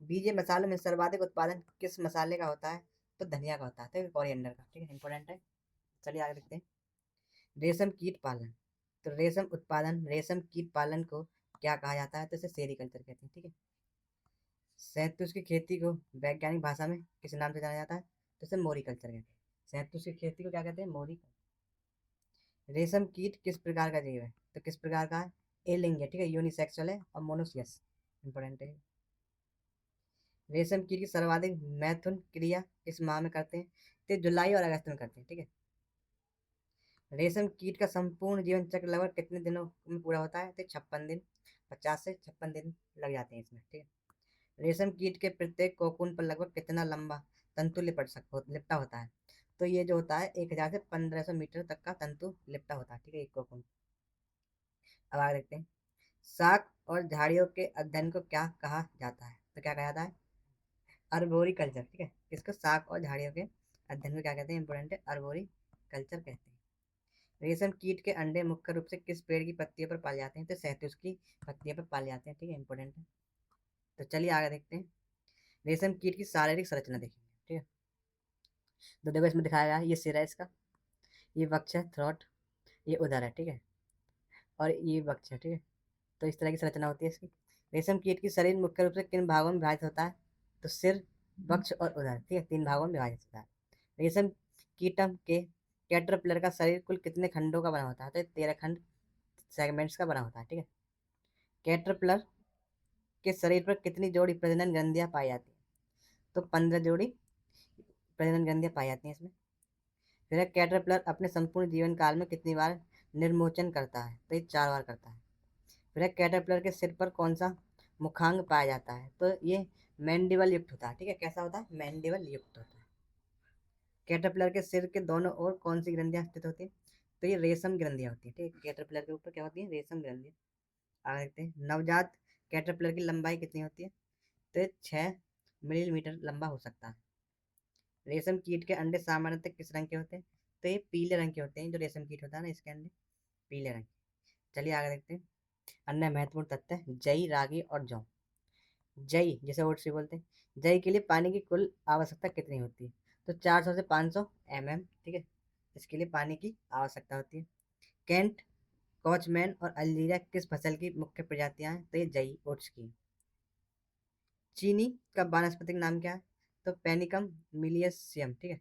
बीजे मसालों में सर्वाधिक उत्पादन किस मसाले का होता है? तो धनिया का होता है, तो कोरिएंडर का। ठीक है, इंपॉर्टेंट है। चलिए आगे देखते हैं। रेशम कीट पालन। तो रेशम कीट पालन को क्या कहा जाता है? तो इसे सेरीकल्चर कहते हैं। ठीक है, शहतूश की खेती को वैज्ञानिक भाषा में किस नाम से जाना जाता है? तो इसे मोरिकल्चर कहते हैं। शहतूश की खेती को क्या कहते हैं? मोरी। रेशम कीट किस प्रकार का जीव है? तो किस प्रकार का है? एलिंग है। ठीक है, यूनिसेक्सुअल है और मोनोसियस। इंपॉर्टेंट है। रेशम कीट की सर्वाधिक मैथुन क्रिया किस माह में करते हैं? तो जुलाई और अगस्त में करते हैं। ठीक है, रेशम कीट का संपूर्ण जीवन चक्र लगभग कितने दिनों में पूरा होता है? तो 56 दिन। 50 से 56 दिन लग जाते हैं इसमें। ठीक है, रेशम कीट के प्रत्येक कोकून पर लगभग कितना लंबा तंतु लिपटा होता है? तो ये जो होता है 1000 से 1500 मीटर तक का तंतु लिपटा होता है। ठीक है, एक कोकून। अब आगे देखते हैं। शाक और झाड़ियों के अध्ययन को क्या कहा जाता है? तो क्या कहा जाता है? अर्बोरिकल्चर। ठीक है, इसको शाक और झाड़ियों के अध्ययन को क्या कहते हैं? इंपोर्टेंट है, अर्बोरिकल्चर कहते हैं। रेशम कीट के अंडे मुख्य रूप से किस पेड़ की पत्तियों पर पाए जाते हैं? तो शहतूश की पत्तियों पर पाए जाते हैं। ठीक है, इंपोर्टेंट है। तो चलिए आगे देखते हैं। रेशम कीट की शारीरिक संरचना देखेंगे। ठीक है, तो देखो इसमें दिखाया गया है, ये सिर है इसका, ये वक्ष है, थ्रोट, ये उदर है। ठीक है, और ये वक्ष है। ठीक है, तो इस तरह की संरचना होती है इसकी। रेशम कीट की शरीर मुख्य रूप से किन भागों में विभाजित होता है? तो सिर, वक्ष और उदर। ठीक है, 3 भागों में विभाजित होता है। रेशम कीटम के कैटरपिलर का शरीर कुल कितने खंडों का बना होता है? तो 13 खंड सेगमेंट्स का बना होता है। ठीक है, कैटरपिलर के शरीर पर कितनी जोड़ी प्रजनन ग्रंथियां पाई जाती हैं? तो 15 जोड़ी प्रजनन ग्रंथियां पाई जाती हैं इसमें। फिर कैटरपिलर अपने संपूर्ण जीवन काल में कितनी बार निर्मोचन करता है? तो ये 4 बार करता है। फिर कैटरपिलर के सिर पर कौन सा मुखांग पाया जाता है? तो ये मैंडिबल युक्त होता है। ठीक है, कैसा होता है? मैंडिबल युक्त होता है। कैटरपिलर के सिर के दोनों ओर कौन सी ग्रंथियां स्थित होती है? तो ये रेशम ग्रंथियां होती है। ठीक है, कैटरपिलर के ऊपर क्या होती है? रेशम ग्रंथियां। आगे देखते हैं। नवजात कैटरपिलर की लंबाई कितनी होती है? तो ये 6 मिलीमीटर लंबा हो सकता है। रेशम कीट के अंडे सामान्यतः किस रंग के होते हैं? तो ये पीले रंग के होते हैं। जो रेशम कीट होता है ना, इसके अंडे पीले रंग के। चलिए आगे देखते हैं। अन्य महत्वपूर्ण तथ्य है जई, रागी और जौ। जई जैसे ओट्स भी बोलते हैं। जई के लिए पानी की कुल आवश्यकता कितनी होती है? तो 400 से 500 mm। ठीक है, इसके लिए पानी की आवश्यकता होती है। कैंट, कॉचमैन और अल्जीरिया किस फसल की मुख्य प्रजातियां हैं? तो ये जई, ओट्स की। चीनी का वानस्पतिक नाम क्या है? तो पेनिकम मिलियसियम। ठीक है,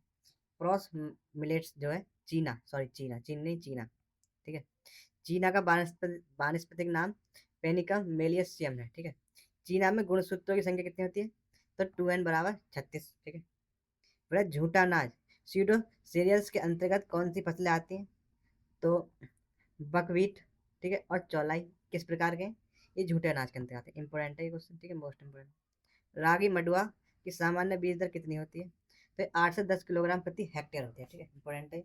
क्रॉस मिलेट्स जो है, चीन नहीं, चीना। ठीक है, चीना का वानस्पतिक नाम पेनिकम मेलियसियम है। ठीक है, चीना में गुणसूत्रों की संख्या कितनी होती है? तो 2n बराबर 36। ठीक है, फिर झूठा अनाज सीडो सीरियल्स के अंतर्गत कौन सी फसलें आती हैं? तो बकवीट। ठीक है, और चौलाई किस प्रकार के हैं? ये झूठे अनाज के अंतर्गत आते हैं। इंपॉर्टेंट है ये क्वेश्चन। ठीक है, मोस्ट इंपॉर्टेंट। रागी मडुआ की सामान्य बीज दर कितनी होती है? तो 8 से 10 किलोग्राम प्रति हेक्टेयर होती है। ठीक है, इंपॉर्टेंट है।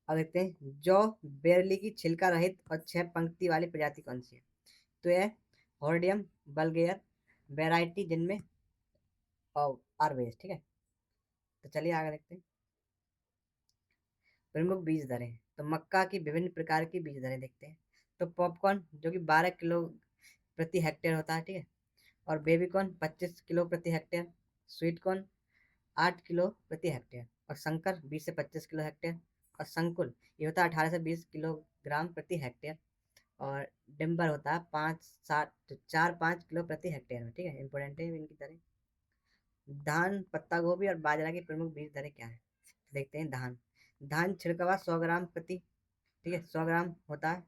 अब देखते हैं। जौ बेरली की छिलका रहित और 6 पंक्ति वाली प्रजाति कौन सी है? तो यह हॉर्डियम बल्गेयर वेराइटी, जिनमें आरवेज। ठीक है, तो चलिए आगे देखते हैं। प्रमुख बीज दरें। तो मक्का की विभिन्न प्रकार की बीज दरें देखते हैं। तो पॉपकॉर्न जो कि 12 किलो प्रति हेक्टेयर होता है। ठीक है, और बेबी कॉर्न 25 किलो प्रति हेक्टेयर। स्वीट कॉर्न 8 किलो प्रति हेक्टेयर। और शंकर 20 से 25 किलो हेक्टेयर। और संकुल ये होता है 18 से 20 किलोग्राम प्रति हेक्टेयर। और डिम्बर होता है 4-5 किलो प्रति हेक्टेयर में। ठीक है, इंपॉर्टेंट है इनकी दरें। धान, पत्ता गोभी और बाजरा की प्रमुख बीज दरें क्या है? देखते हैं। धान धान छिड़कवा 100 ग्राम प्रति, ठीक है, 100 ग्राम होता है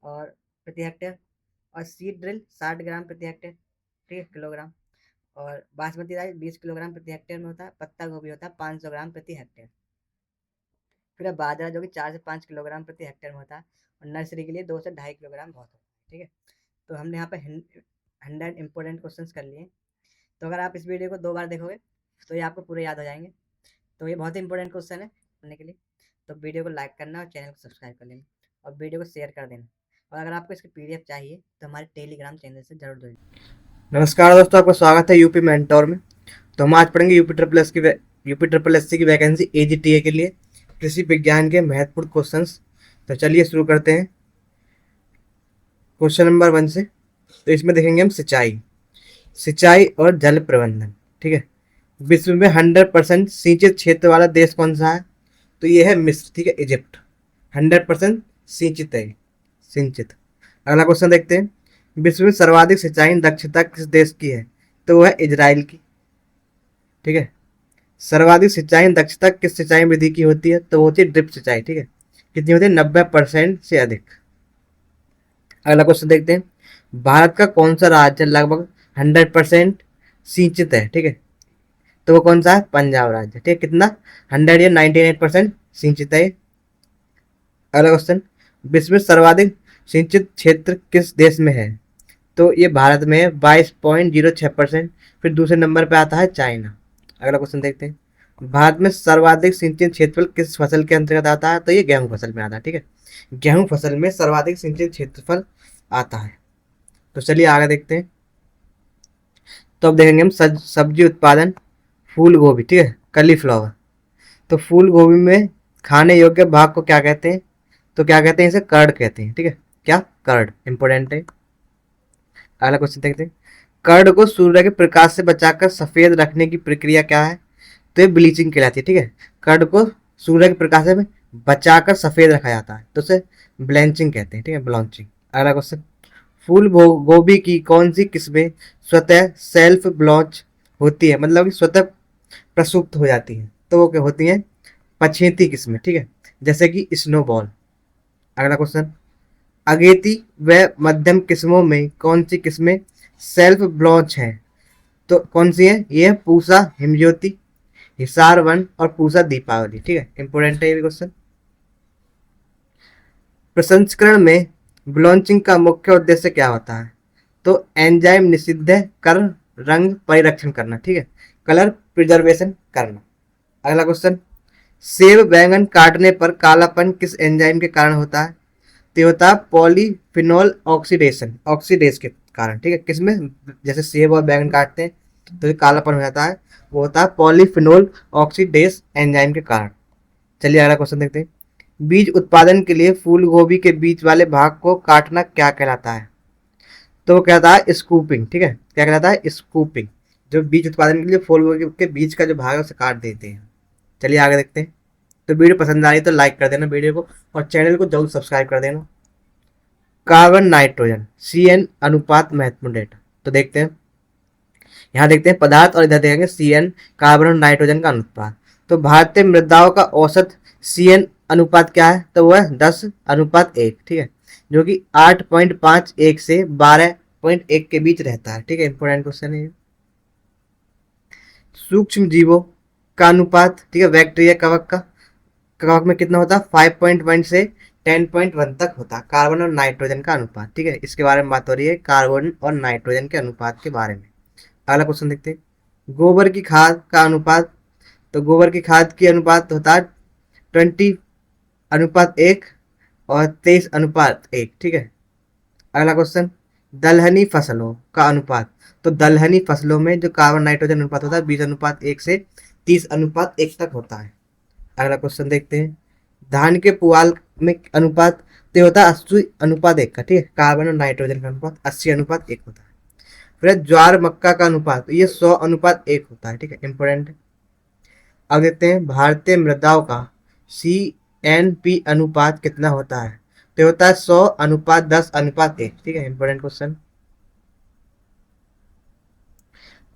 और प्रति हेक्टेयर। और सीड ड्रिल 60 ग्राम प्रति हेक्टेयर। ठीक है, किलोग्राम। और बासमती राइस 20 किलोग्राम प्रति हेक्टेयर में होता है। पत्ता गोभी होता है 500 ग्राम प्रति हेक्टेयर। फिर है बाजरा, जो कि 4 से 5 किलोग्राम प्रति हेक्टेयर में होता है, और नर्सरी के लिए 2 से 2.5 किलोग्राम बहुत होता है। ठीक है, तो हमने यहाँ पे 100 इंपॉर्टेंट क्वेश्चंस कर लिए। तो अगर आप इस वीडियो को 2 बार देखोगे तो ये आपको पूरे याद हो जाएंगे। तो ये बहुत ही इंपॉर्टेंट क्वेश्चन है पढ़ने के लिए। तो वीडियो को लाइक करना और चैनल को सब्सक्राइब कर लेना और वीडियो को शेयर कर देना। और अगर आपको इसकी पीडीएफ चाहिए तो हमारे टेलीग्राम चैनल से जरूर जुड़ें। नमस्कार दोस्तों, आपका स्वागत है यूपी मेंटोर में। तो हम आज पढ़ेंगे यूपी ट्रिपल एस की वैकेंसी एजीटीए के लिए कृषि विज्ञान के महत्वपूर्ण क्वेश्चंस। तो चलिए शुरू करते हैं क्वेश्चन नंबर 1 से। तो इसमें देखेंगे हम सिंचाई और जल प्रबंधन। ठीक है, विश्व में 100% सिंचित क्षेत्र वाला देश कौन सा है? तो ये है मिस्र। ठीक है, इजिप्ट 100% सिंचित है, सिंचित। अगला क्वेश्चन देखते हैं, विश्व में सर्वाधिक सिंचाई दक्षता किस देश की है? तो वो है इजराइल की। ठीक है, सर्वाधिक सिंचाई दक्षता किस सिंचाई विधि की होती है? तो होती है ड्रिप सिंचाई। ठीक है, कितनी होती है? 90% से अधिक। अगला क्वेश्चन देखते हैं, भारत का कौन सा राज्य लगभग 100% सिंचित है? ठीक है, तो वो कौन सा है? पंजाब राज्य। ठीक है, कितना? 100 या 98% सिंचित है। अगला क्वेश्चन, विश्व में सर्वाधिक सिंचित क्षेत्र किस देश में है? तो ये भारत में है, 22.06%। फिर दूसरे नंबर पे आता है चाइना। अगला क्वेश्चन देखते हैं, भारत में सर्वाधिक सिंचित क्षेत्रफल किस फसल के अंतर्गत आता है? तो ये गेहूं फसल में आता है। ठीक है, गेहूं फसल में सर्वाधिक सिंचित क्षेत्रफल आता है। तो चलिए आगे देखते हैं। तो अब देखेंगे हम सब्जी उत्पादन, फूल गोभी। ठीक है, कलीफ्लावर। तो फूल गोभी में खाने योग्य भाग को क्या कहते हैं? तो क्या कहते हैं? इसे कर्ड कहते हैं। ठीक है, क्या? कर्ड, इंपॉर्टेंट है। अगला क्वेश्चन देखते हैं, कर्ड को सूर्य के प्रकाश से बचाकर सफेद रखने की प्रक्रिया क्या है? तो ये ब्लीचिंग कहलाती है। ठीक है, कर्ड को सूर्य के प्रकाश से बचाकर सफेद रखा जाता है तो उसे ब्लैंचिंग कहते हैं। ठीक है, ब्लॉन्चिंग। अगला क्वेश्चन, फूल गोभी की कौन सी किस्में स्वतः सेल्फ ब्लॉच होती है, मतलब कि स्वतः प्रसुप्त हो जाती है? तो वो क्या होती है? पछेती किस्में। ठीक है, जैसे कि स्नोबॉल। अगला क्वेश्चन, अगेती व मध्यम किस्मों में कौन सी किस्में सेल्फ ब्लॉच हैं? तो कौन सी है? ये है पूसा हिमज्योति, हिसार वन और पूसा दीपावली। ठीक है, इंपोर्टेंट है ये क्वेश्चन। प्रसंस्करण में ब्लॉचिंग का मुख्य उद्देश्य क्या होता है? तो एंजाइम निषिद्ध कर रंग परिरक्षण करना। ठीक है, कलर प्रिजर्वेशन करना। अगला क्वेश्चन, सेब बैंगन काटने पर कालापन किस एंजाइम के कारण होता है? तो होता है पॉलीफिनोल ऑक्सीडेज के कारण। ठीक है, किसमें? जैसे सेब और बैंगन काटते हैं तो कालापन हो जाता है, वो होता है पॉलीफिनोल ऑक्सीडेज एंजाइम के कारण। चलिए अगला क्वेश्चन देखते हैं, बीज उत्पादन के लिए फूल गोभी के बीच वाले भाग को काटना क्या कहलाता है? तो वो कहता है स्कूपिंग। ठीक है, क्या कहलाता है? स्कूपिंग। जो बीज उत्पादन के लिए फूल गोभी के बीच का जो भाग है उसे काट देते हैं। चलिए आगे देखते हैं। तो वीडियो पसंद आ रही तो लाइक कर देना वीडियो को और चैनल को जरूर सब्सक्राइब कर देना। कार्बन नाइट्रोजन CN अनुपात महत्वपूर्ण डेटा। तो देखते हैं, यहाँ देखते हैं पदार्थ और इधर देखेंगे CN कार्बन और नाइट्रोजन का अनुपात। तो भारतीय मृदाओं का औसत CN अनुपात क्या है? तो वह 10:1। ठीक है, जो कि 8.51 से 12.1 के बीच रहता है। ठीक है, इंपॉर्टेंट क्वेश्चन है। सूक्ष्म जीवों का अनुपात, ठीक है, बैक्टीरिया कवक में कितना होता है? 5.1 से 10.1 तक होता है कार्बन और नाइट्रोजन का अनुपात। ठीक है, इसके बारे में बात हो रही है, कार्बन और नाइट्रोजन के अनुपात के बारे में। अगला क्वेश्चन देखते हैं, गोबर की खाद का अनुपात। तो गोबर की खाद की अनुपात होता है 20:1 और 23:1। ठीक है, अगला क्वेश्चन, दलहनी फसलों का अनुपात। तो दलहनी फसलों में जो कार्बन नाइट्रोजन अनुपात होता है 20:1 से 30:1 तक होता है। अगला क्वेश्चन देखते हैं, धान के पुआल में अनुपात तो होता है 80:1 का। ठीक है, कार्बन और नाइट्रोजन का अनुपात 80:1 होता है। फिर ज्वार मक्का का अनुपात, ये 100:1 होता है। ठीक है, इंपोर्टेंट है। अब देखते हैं, भारतीय मृदाओं का CNP अनुपात कितना होता है? तो होता है 100:10:1। ठीक है, इंपोर्टेंट क्वेश्चन।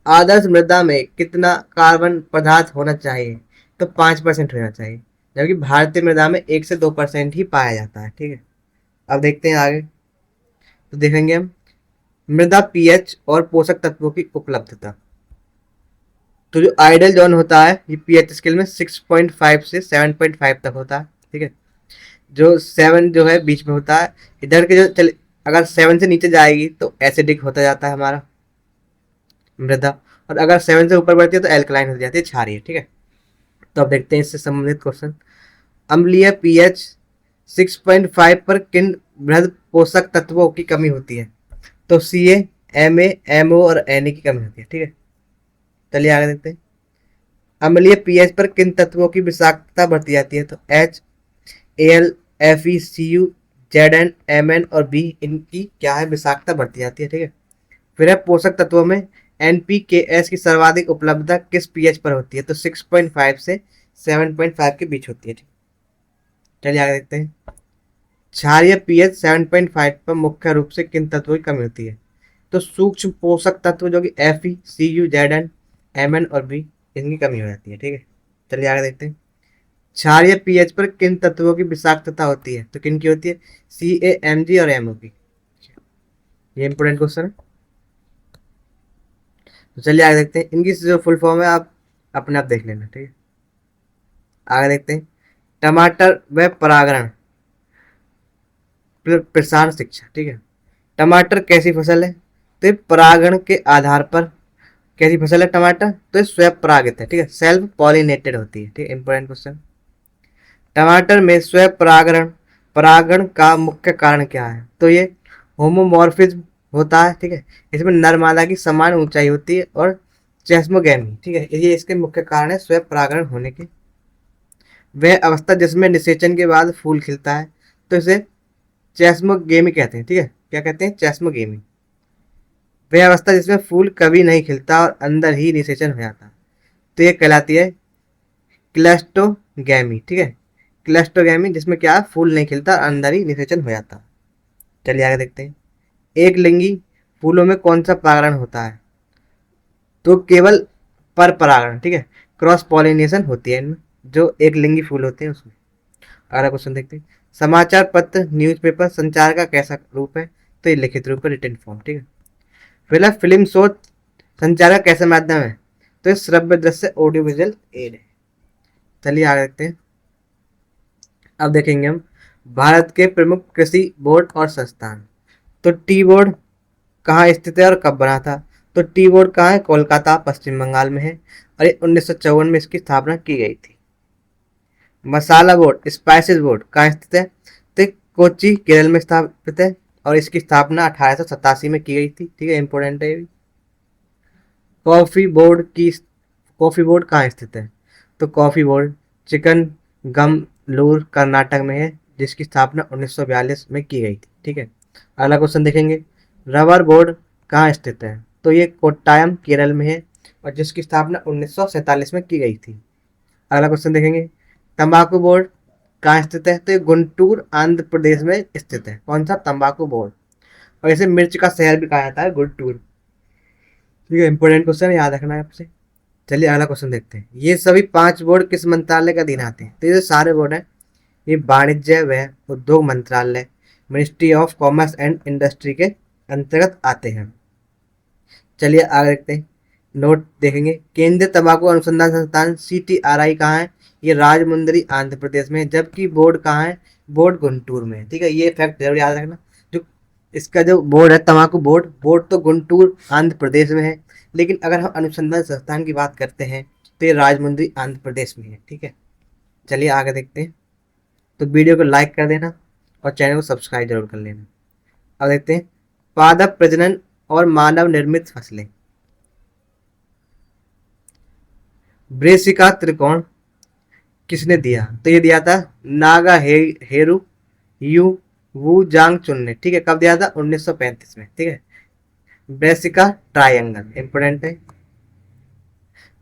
आदर्श मृदा में कितना कार्बन पदार्थ होना चाहिए? तो 5% होना चाहिए, जबकि भारतीय मृदा में 1 से 2% ही पाया जाता है। ठीक है, अब देखते हैं आगे। तो देखेंगे हम मृदा pH और पोषक तत्वों की उपलब्धता। तो जो आइडल जोन होता है ये पीएच स्केल में 6.5 से 7.5 तक होता है, ठीक है। जो 7 जो है बीच में होता है, इधर के जो चले अगर 7 से नीचे जाएगी तो एसिडिक होता जाता है हमारा मृदा, और अगर 7 से ऊपर बढ़ती है तो एल्कलाइन हो जाती है, क्षारीय, ठीक है। तो अब देखते हैं इससे संबंधित क्वेश्चन। अम्लीय पीएच 6.5 पर किन बृहद पोषक तत्वों की कमी होती है? तो सी एम एमओ और एन की कमी होती है, ठीक है। चलिए आगे देखते हैं। अम्लीय पीएच पर किन तत्वों की विषाक्तता बढ़ती जाती है? तो H, L, F E, C U, Z N, M N और बी, इनकी क्या है विषाक्तता बढ़ती जाती है, ठीक है। फिर है पोषक तत्वों में एनपीकेएस की सर्वाधिक उपलब्धता किस पीएच पर होती है? तो 6.5 से 7.5 के बीच होती है, ठीक। चलिए आगे देखते हैं। क्षारीय पीएच 7.5 पर मुख्य रूप से किन तत्वों की कमी होती है? तो सूक्ष्म पोषक तत्व जो कि F E, C U, Z N, M N और बी, इनकी कमी हो जाती है, ठीक है। चलिए आगे देखते हैं। क्षारीय पीएच पर किन तत्वों की विषाक्तता होती है? तो किन की होती है? सी ए, एम जी और एमओ की। ये इंपोर्टेंट क्वेश्चन है। तो चलिए आगे देखते हैं। इनकी जो फुल फॉर्म है आप अपने आप देख लेना, ठीक है। आगे देखते हैं। टमाटर व परागण प्रसार शिक्षा, ठीक है। टमाटर कैसी फसल है? तो ये परागण के आधार पर कैसी फसल है टमाटर? तो ये स्वयं परागित है, ठीक है, सेल्फ पॉलिनेटेड होती है, ठीक है। Important question. टमाटर में स्वयं परागण परागण का मुख्य कारण क्या है? तो ये होमोमॉर्फिज्म होता है, ठीक है। इसमें नर मादा की समान ऊंचाई होती है और चेस्मोगैमी, ठीक है, ये इसके मुख्य कारण है स्वयं परागण होने के। वह अवस्था जिसमें निषेचन के बाद फूल खिलता है, तो इसे चेस्मोगेमी कहते हैं, ठीक है। क्या कहते हैं? चेस्मोगेमी। वह अवस्था जिसमें फूल कभी नहीं खिलता और अंदर ही निषेचन हो जाता है, तो ये कहलाती है क्लस्टोगैमी, ठीक है। क्लस्टोगैमी जिसमें क्या है, फूल नहीं खिलता और अंदर ही निषेचन हो जाता है। चलिए आगे देखते हैं। एक लिंगी फूलों में कौन सा परागण होता है? तो केवल पर परागण, ठीक है, क्रॉस पॉलिनेशन होती है इनमें, जो एक लिंगी फूल होते हैं उसमें। अगला क्वेश्चन देखते हैं। समाचार पत्र न्यूज़पेपर संचार का कैसा रूप है? तो ये लिखित रूप है, रिटन फॉर्म, ठीक है। फिर फिल्म शो संचार का कैसा माध्यम है? तो ये श्रव्य दृश्य ऑडियो विजुअल एड है। चलिए आगे देखते हैं। अब देखेंगे हम भारत के प्रमुख कृषि बोर्ड और संस्थान। तो टी बोर्ड कहाँ स्थित है और कब बना था? तो टी बोर्ड कहाँ है? कोलकाता, पश्चिम बंगाल में है, और ये 1954 में इसकी स्थापना की गई थी। मसाला बोर्ड, स्पाइसेस बोर्ड कहाँ स्थित है? तो कोच्चि, केरल में स्थापित है, और इसकी स्थापना 1887 में की गई थी, ठीक है। इंपोर्टेंट है ये भी। कॉफी बोर्ड की कॉफी बोर्ड कहाँ स्थित है? तो कॉफी बोर्ड चिकनगमलूर कर्नाटक में है, जिसकी स्थापना 1942 में की गई थी, ठीक है। अगला क्वेश्चन देखेंगे। रबर बोर्ड कहाँ स्थित है? तो ये कोट्टायम केरल में है, और जिसकी स्थापना 1947 में की गई थी। अगला क्वेश्चन देखेंगे। तंबाकू बोर्ड कहाँ स्थित है? तो ये गुंटूर आंध्र प्रदेश में स्थित है। कौन सा? तंबाकू बोर्ड। और इसे मिर्च का शहर भी कहा जाता है, गुंटूर, ठीक है। इंपोर्टेंट क्वेश्चन याद रखना है आपसे। चलिए अगला क्वेश्चन देखते हैं। ये सभी 5 बोर्ड किस मंत्रालय का अधीन आते हैं? तो ये जो सारे बोर्ड हैं ये वाणिज्य व उद्योग मंत्रालय, ministry of commerce and industry के अंतर्गत आते हैं। चलिए आगे देखते हैं। नोट देखेंगे। केंद्रीय तंबाकू अनुसंधान संस्थान CTRI कहाँ है? ये राजमुंदरी आंध्र प्रदेश में है, जबकि बोर्ड कहाँ है? बोर्ड गुंटूर में है, ठीक है। ये फैक्ट जरूर याद रखना। जो इसका जो बोर्ड है तंबाकू बोर्ड, बोर्ड तो गुंटूर आंध्र प्रदेश में है, लेकिन अगर हम अनुसंधान संस्थान की बात करते हैं तो ये राजमुंदरी आंध्र प्रदेश में है, ठीक है। चलिए आगे देखते हैं। तो वीडियो को लाइक कर देना और चैनल को सब्सक्राइब जरूर कर लेना। अब देखते हैं पादप प्रजनन और मानव निर्मित फसलें। ब्रेसिका त्रिकोण किसने दिया? तो ये दिया था नागा हेरू यू वू जांग चुन ने, ठीक है। कब दिया था? 1935 में, ठीक है। ब्रेसिका ट्रायंगल इंपोर्टेंट है।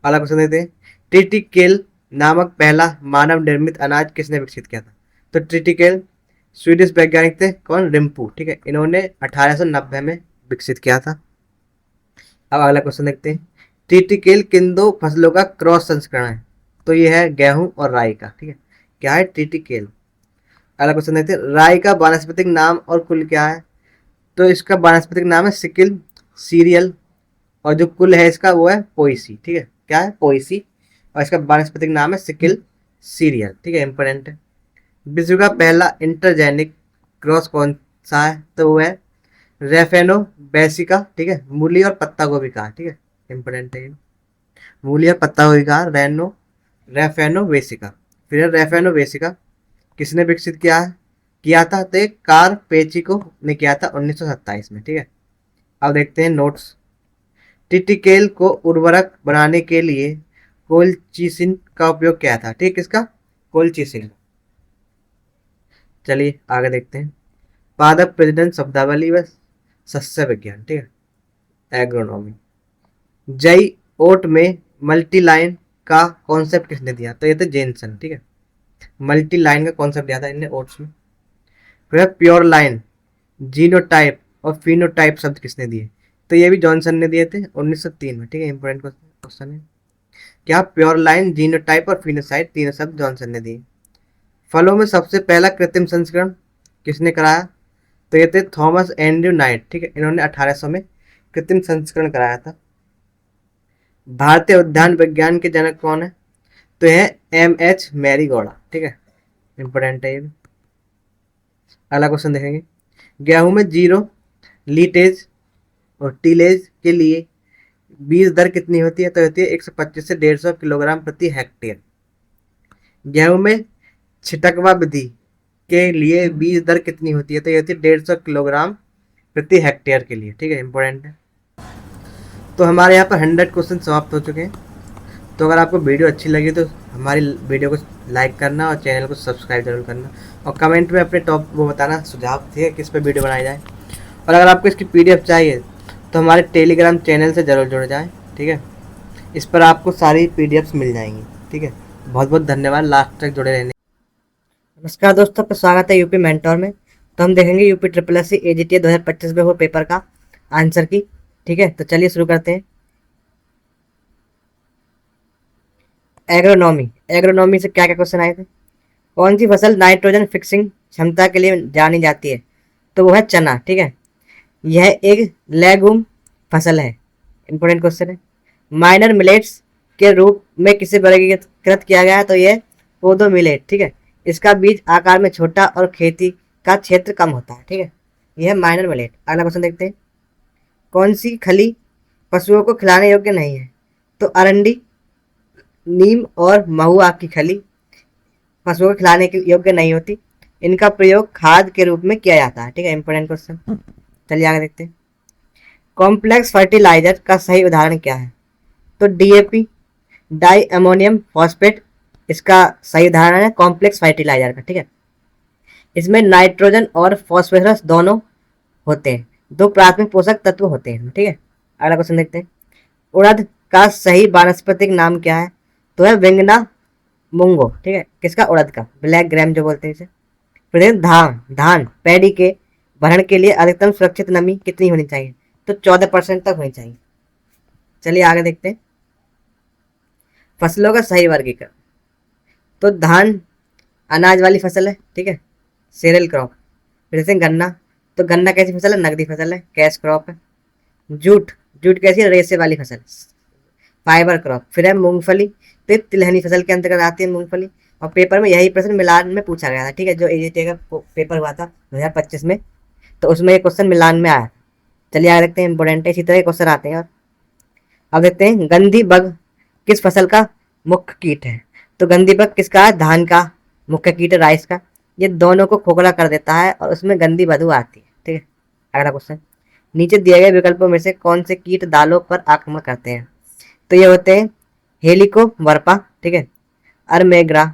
अगला क्वेश्चन देते हैं। ट्रिटिकेल नामक पहला मानव निर्मित अनाज किसने विकसित किया था? तो ट्रिटिकेल स्वीडिश वैज्ञानिक थे, कौन? रिम्पू, ठीक है। इन्होंने 1890 में विकसित किया था। अब अगला क्वेश्चन देखते हैं। ट्रिटिकेल किन दो फसलों का क्रॉस संस्करण है? तो ये है गेहूं और राई का, ठीक है। क्या है? ट्रिटिकेल। अगला क्वेश्चन देखते हैं। राई का वानस्पतिक नाम और कुल क्या है? तो इसका वानस्पतिक नाम है सिकिल सीरियल, और जो कुल है इसका वो है पोइसी, ठीक है। क्या है, पोएसी, और इसका वानस्पतिक नाम है सिकिल सीरियल, ठीक है, इंपॉर्टेंट है। विश्व का पहला इंटरजेनिक क्रॉस कौन सा है, तो वो है रेफेनो बेसिका, ठीक है, मूली और पत्ता गोभी का, ठीक है, इंपॉर्टेंट है ये। मूली और पत्ता गोभी का रेफेनो बेसिका। फिर रेफेनो बेसिका किसने विकसित किया था, तो एक कार पेचिको ने किया था 1927 में, ठीक है। अब देखते हैं नोट्स। टिटिकेल को उर्वरक बनाने के लिए कोलचिसिन का उपयोग किया था, ठीक, किसका, कोलचिसिन। चलिए आगे देखते हैं। पादप प्रजनन शब्दावली व सस्य विज्ञान, ठीक है, एग्रोनॉमी। जई ओट में मल्टी लाइन का कॉन्सेप्ट किसने दिया, तो ये थे जेनसन, ठीक है। मल्टी लाइन का कॉन्सेप्ट दिया था इनने ओट्स में। फिर प्योर लाइन, जीनोटाइप और फिनोटाइप शब्द किसने दिए, तो ये भी जॉनसन ने दिए थे 1903 में, ठीक है, इंपॉर्टेंट क्वेश्चन है। क्या प्योर लाइन, जीनोटाइप और फिनोसाइट तीनों शब्द जॉनसन ने दिए। फलों में सबसे पहला कृत्रिम संस्करण किसने कराया, तो ये थे थॉमस एंड्रयू नाइट, ठीक है, इन्होंने 1800 में कृत्रिम संस्करण कराया था। भारतीय उद्यान विज्ञान के जनक कौन है, तो यह M.H. मैरीगौड़ा, ठीक है, इंपॉर्टेंट है ये भी। अगला क्वेश्चन देखेंगे। गेहूं में जीरो लीटेज और टीलेज के लिए बीज दर कितनी होती है, तो होती है 125 से 150 किलोग्राम प्रति हेक्टेयर। गेहूं में छिटकवा विधि के लिए बीज दर कितनी होती है, तो ये होती है 150 किलोग्राम प्रति हेक्टेयर के लिए, ठीक है, इंपॉर्टेंट है। तो हमारे यहाँ पर 100 क्वेश्चन समाप्त हो चुके हैं। तो अगर आपको वीडियो अच्छी लगी तो हमारी वीडियो को लाइक करना और चैनल को सब्सक्राइब जरूर करना, और कमेंट में अपने टॉप वो बताना सुझाव, ठीक है, किस पे वीडियो बनाई जाए। और अगर आपको इसकी PDF चाहिए तो हमारे टेलीग्राम चैनल से ज़रूर जुड़ जाएँ, ठीक है, इस पर आपको सारी PDFs मिल जाएंगी, ठीक है। बहुत बहुत धन्यवाद लास्ट तक जुड़े रहने। नमस्कार दोस्तों, आपका स्वागत है यूपी मेंटोर में। तो हम देखेंगे यूपी SSC AGTA 2025 में वो पेपर का आंसर की, ठीक है। तो चलिए शुरू करते हैं। एग्रोनॉमी से क्या क्या क्वेश्चन आए थे। कौन सी फसल नाइट्रोजन फिक्सिंग क्षमता के लिए जानी जाती है, तो वो है चना, ठीक है। यह एक लेगुम फसल है, इंपॉर्टेंट क्वेश्चन है। माइनर मिलेट्स के रूप में किसे वर्गीकृत किया गया है, तो यह पोदो मिलेट, ठीक है। इसका बीज आकार में छोटा और खेती का क्षेत्र कम होता है, ठीक है। यह है माइनर मिलेट। अगला क्वेश्चन देखते हैं। कौन सी खली पशुओं को खिलाने योग्य नहीं है, तो अरंडी, नीम और महुआ की खली पशुओं को खिलाने के योग्य नहीं होती। इनका प्रयोग खाद के रूप में किया जाता है, ठीक है, इंपॉर्टेंट क्वेश्चन। चलिए आगे देखते हैं। कॉम्प्लेक्स फर्टिलाइजर का सही उदाहरण क्या है, तो DAP, डाई अमोनियम फॉस्फेट इसका सही उदाहरण है कॉम्प्लेक्स फर्टिलाइजर का, ठीक है। इसमें नाइट्रोजन और फॉस्फोरस दोनों होते हैं, दो प्राथमिक पोषक तत्व होते हैं, ठीक है। अगला क्वेश्चन देखते हैं। उड़द का सही वानस्पतिक नाम क्या है, तो है विंगना मुंगो, ठीक है, किसका, उड़द का, ब्लैक ग्राम जो बोलते हैं इसे। फिर धान पैडी के भरण के लिए अधिकतम सुरक्षित नमी कितनी होनी चाहिए, तो 14% तक होनी चाहिए। चलिए आगे देखते हैं। फसलों का सही वर्गीकरण, तो धान अनाज वाली फसल है, ठीक है, सीरियल क्रॉप। फिर जैसे गन्ना, तो गन्ना कैसी फसल है, नकदी फसल है, कैश क्रॉप है। जूट कैसी है, रेशे वाली फसल, फाइबर क्रॉप। फिर है मूंगफली, तो तिलहनी फसल के अंतर्गत आती है मूंगफली। और पेपर में यही प्रश्न मिलान में पूछा गया था, ठीक है, जो AGTA का पेपर हुआ था 2025 में, तो उसमें ये क्वेश्चन मिलान में आया। चलिए आगे देखते हैं, इंपॉर्टेंट है, इसी तरह क्वेश्चन आते हैं। और अब देखते हैं, गंदी बग किस फसल का मुख्य कीट है, तो गंदी बग किसका है, धान का मुख्य कीट है, राइस का। ये दोनों को खोखला कर देता है और उसमें गंदी बदबू आती है, ठीक है। अगला क्वेश्चन, नीचे दिए गए विकल्पों में से कौन से कीट दालों पर आक्रमण करते हैं, तो ये होते हैं हेलिकोवर्पा, ठीक है, अरमेग्रा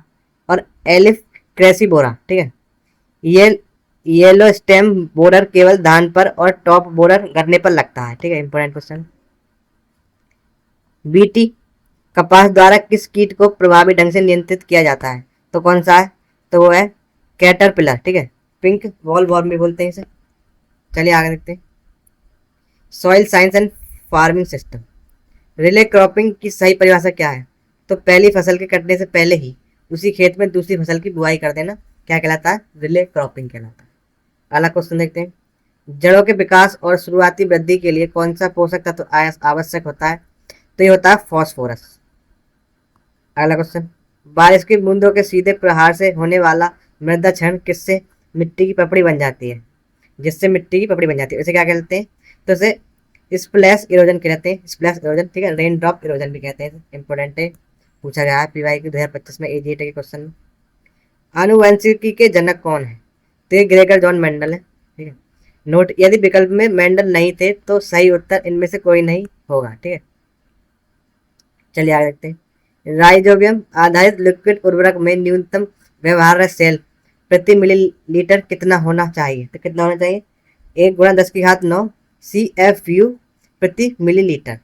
और एलिफ क्रेसीबोरा, ठीक है। ये येलो स्टेम बोरर केवल धान पर और टॉप बोरर गन्ने पर लगता है, ठीक है, इंपॉर्टेंट क्वेश्चन। बीटी कपास द्वारा किस कीट को प्रभावी ढंग से नियंत्रित किया जाता है, तो कौन सा है, तो वो है कैटरपिलर, ठीक है, पिंक वॉल वॉर्म भी बोलते हैं इसे। चलिए आगे देखते हैं। Soil science and farming system, relay cropping की सही परिभाषा क्या है, तो पहली फसल के कटने से पहले ही उसी खेत में दूसरी फसल की बुआई कर देना क्या कहलाता है, रिले क्रॉपिंग कहलाता है। अगला क्वेश्चन देखते हैं। जड़ों के विकास और शुरुआती वृद्धि के लिए कौन सा पोषक तत्व आवश्यक होता है, तो ये होता है फॉस्फोरस। अगला क्वेश्चन, बारिश की बूंदों के सीधे प्रहार से होने वाला मृदा क्षरण किससे मिट्टी की पपड़ी बन जाती है? जिससे मिट्टी की पपड़ी बन जाती है उसे क्या कहते हैं? तो उसे स्प्लैश इरोजन कहते हैं, स्प्लैश इरोजन, ठीक है। रेन ड्रॉप इरोजन भी कहते हैं, इंपॉर्टेंट है, पूछा गया है पीवाई की 2025 में एजीएट के क्वेश्चन में। आनुवंशिकी के जनक कौन है? तो ये ग्रेगर जॉन मेंडल है, ठीक है। नोट, यदि विकल्प में मेंडल नहीं थे तो सही उत्तर इनमें से कोई नहीं होगा, ठीक है। चलिए आगे देखते हैं। राइजोबियम आधारित लिक्विड उर्वरक में न्यूनतम व्यवहार्य सेल प्रति मिलीलीटर कितना होना चाहिए? तो कितना होना चाहिए? 1 × 10⁻9 CFU प्रति मिलीलीटर,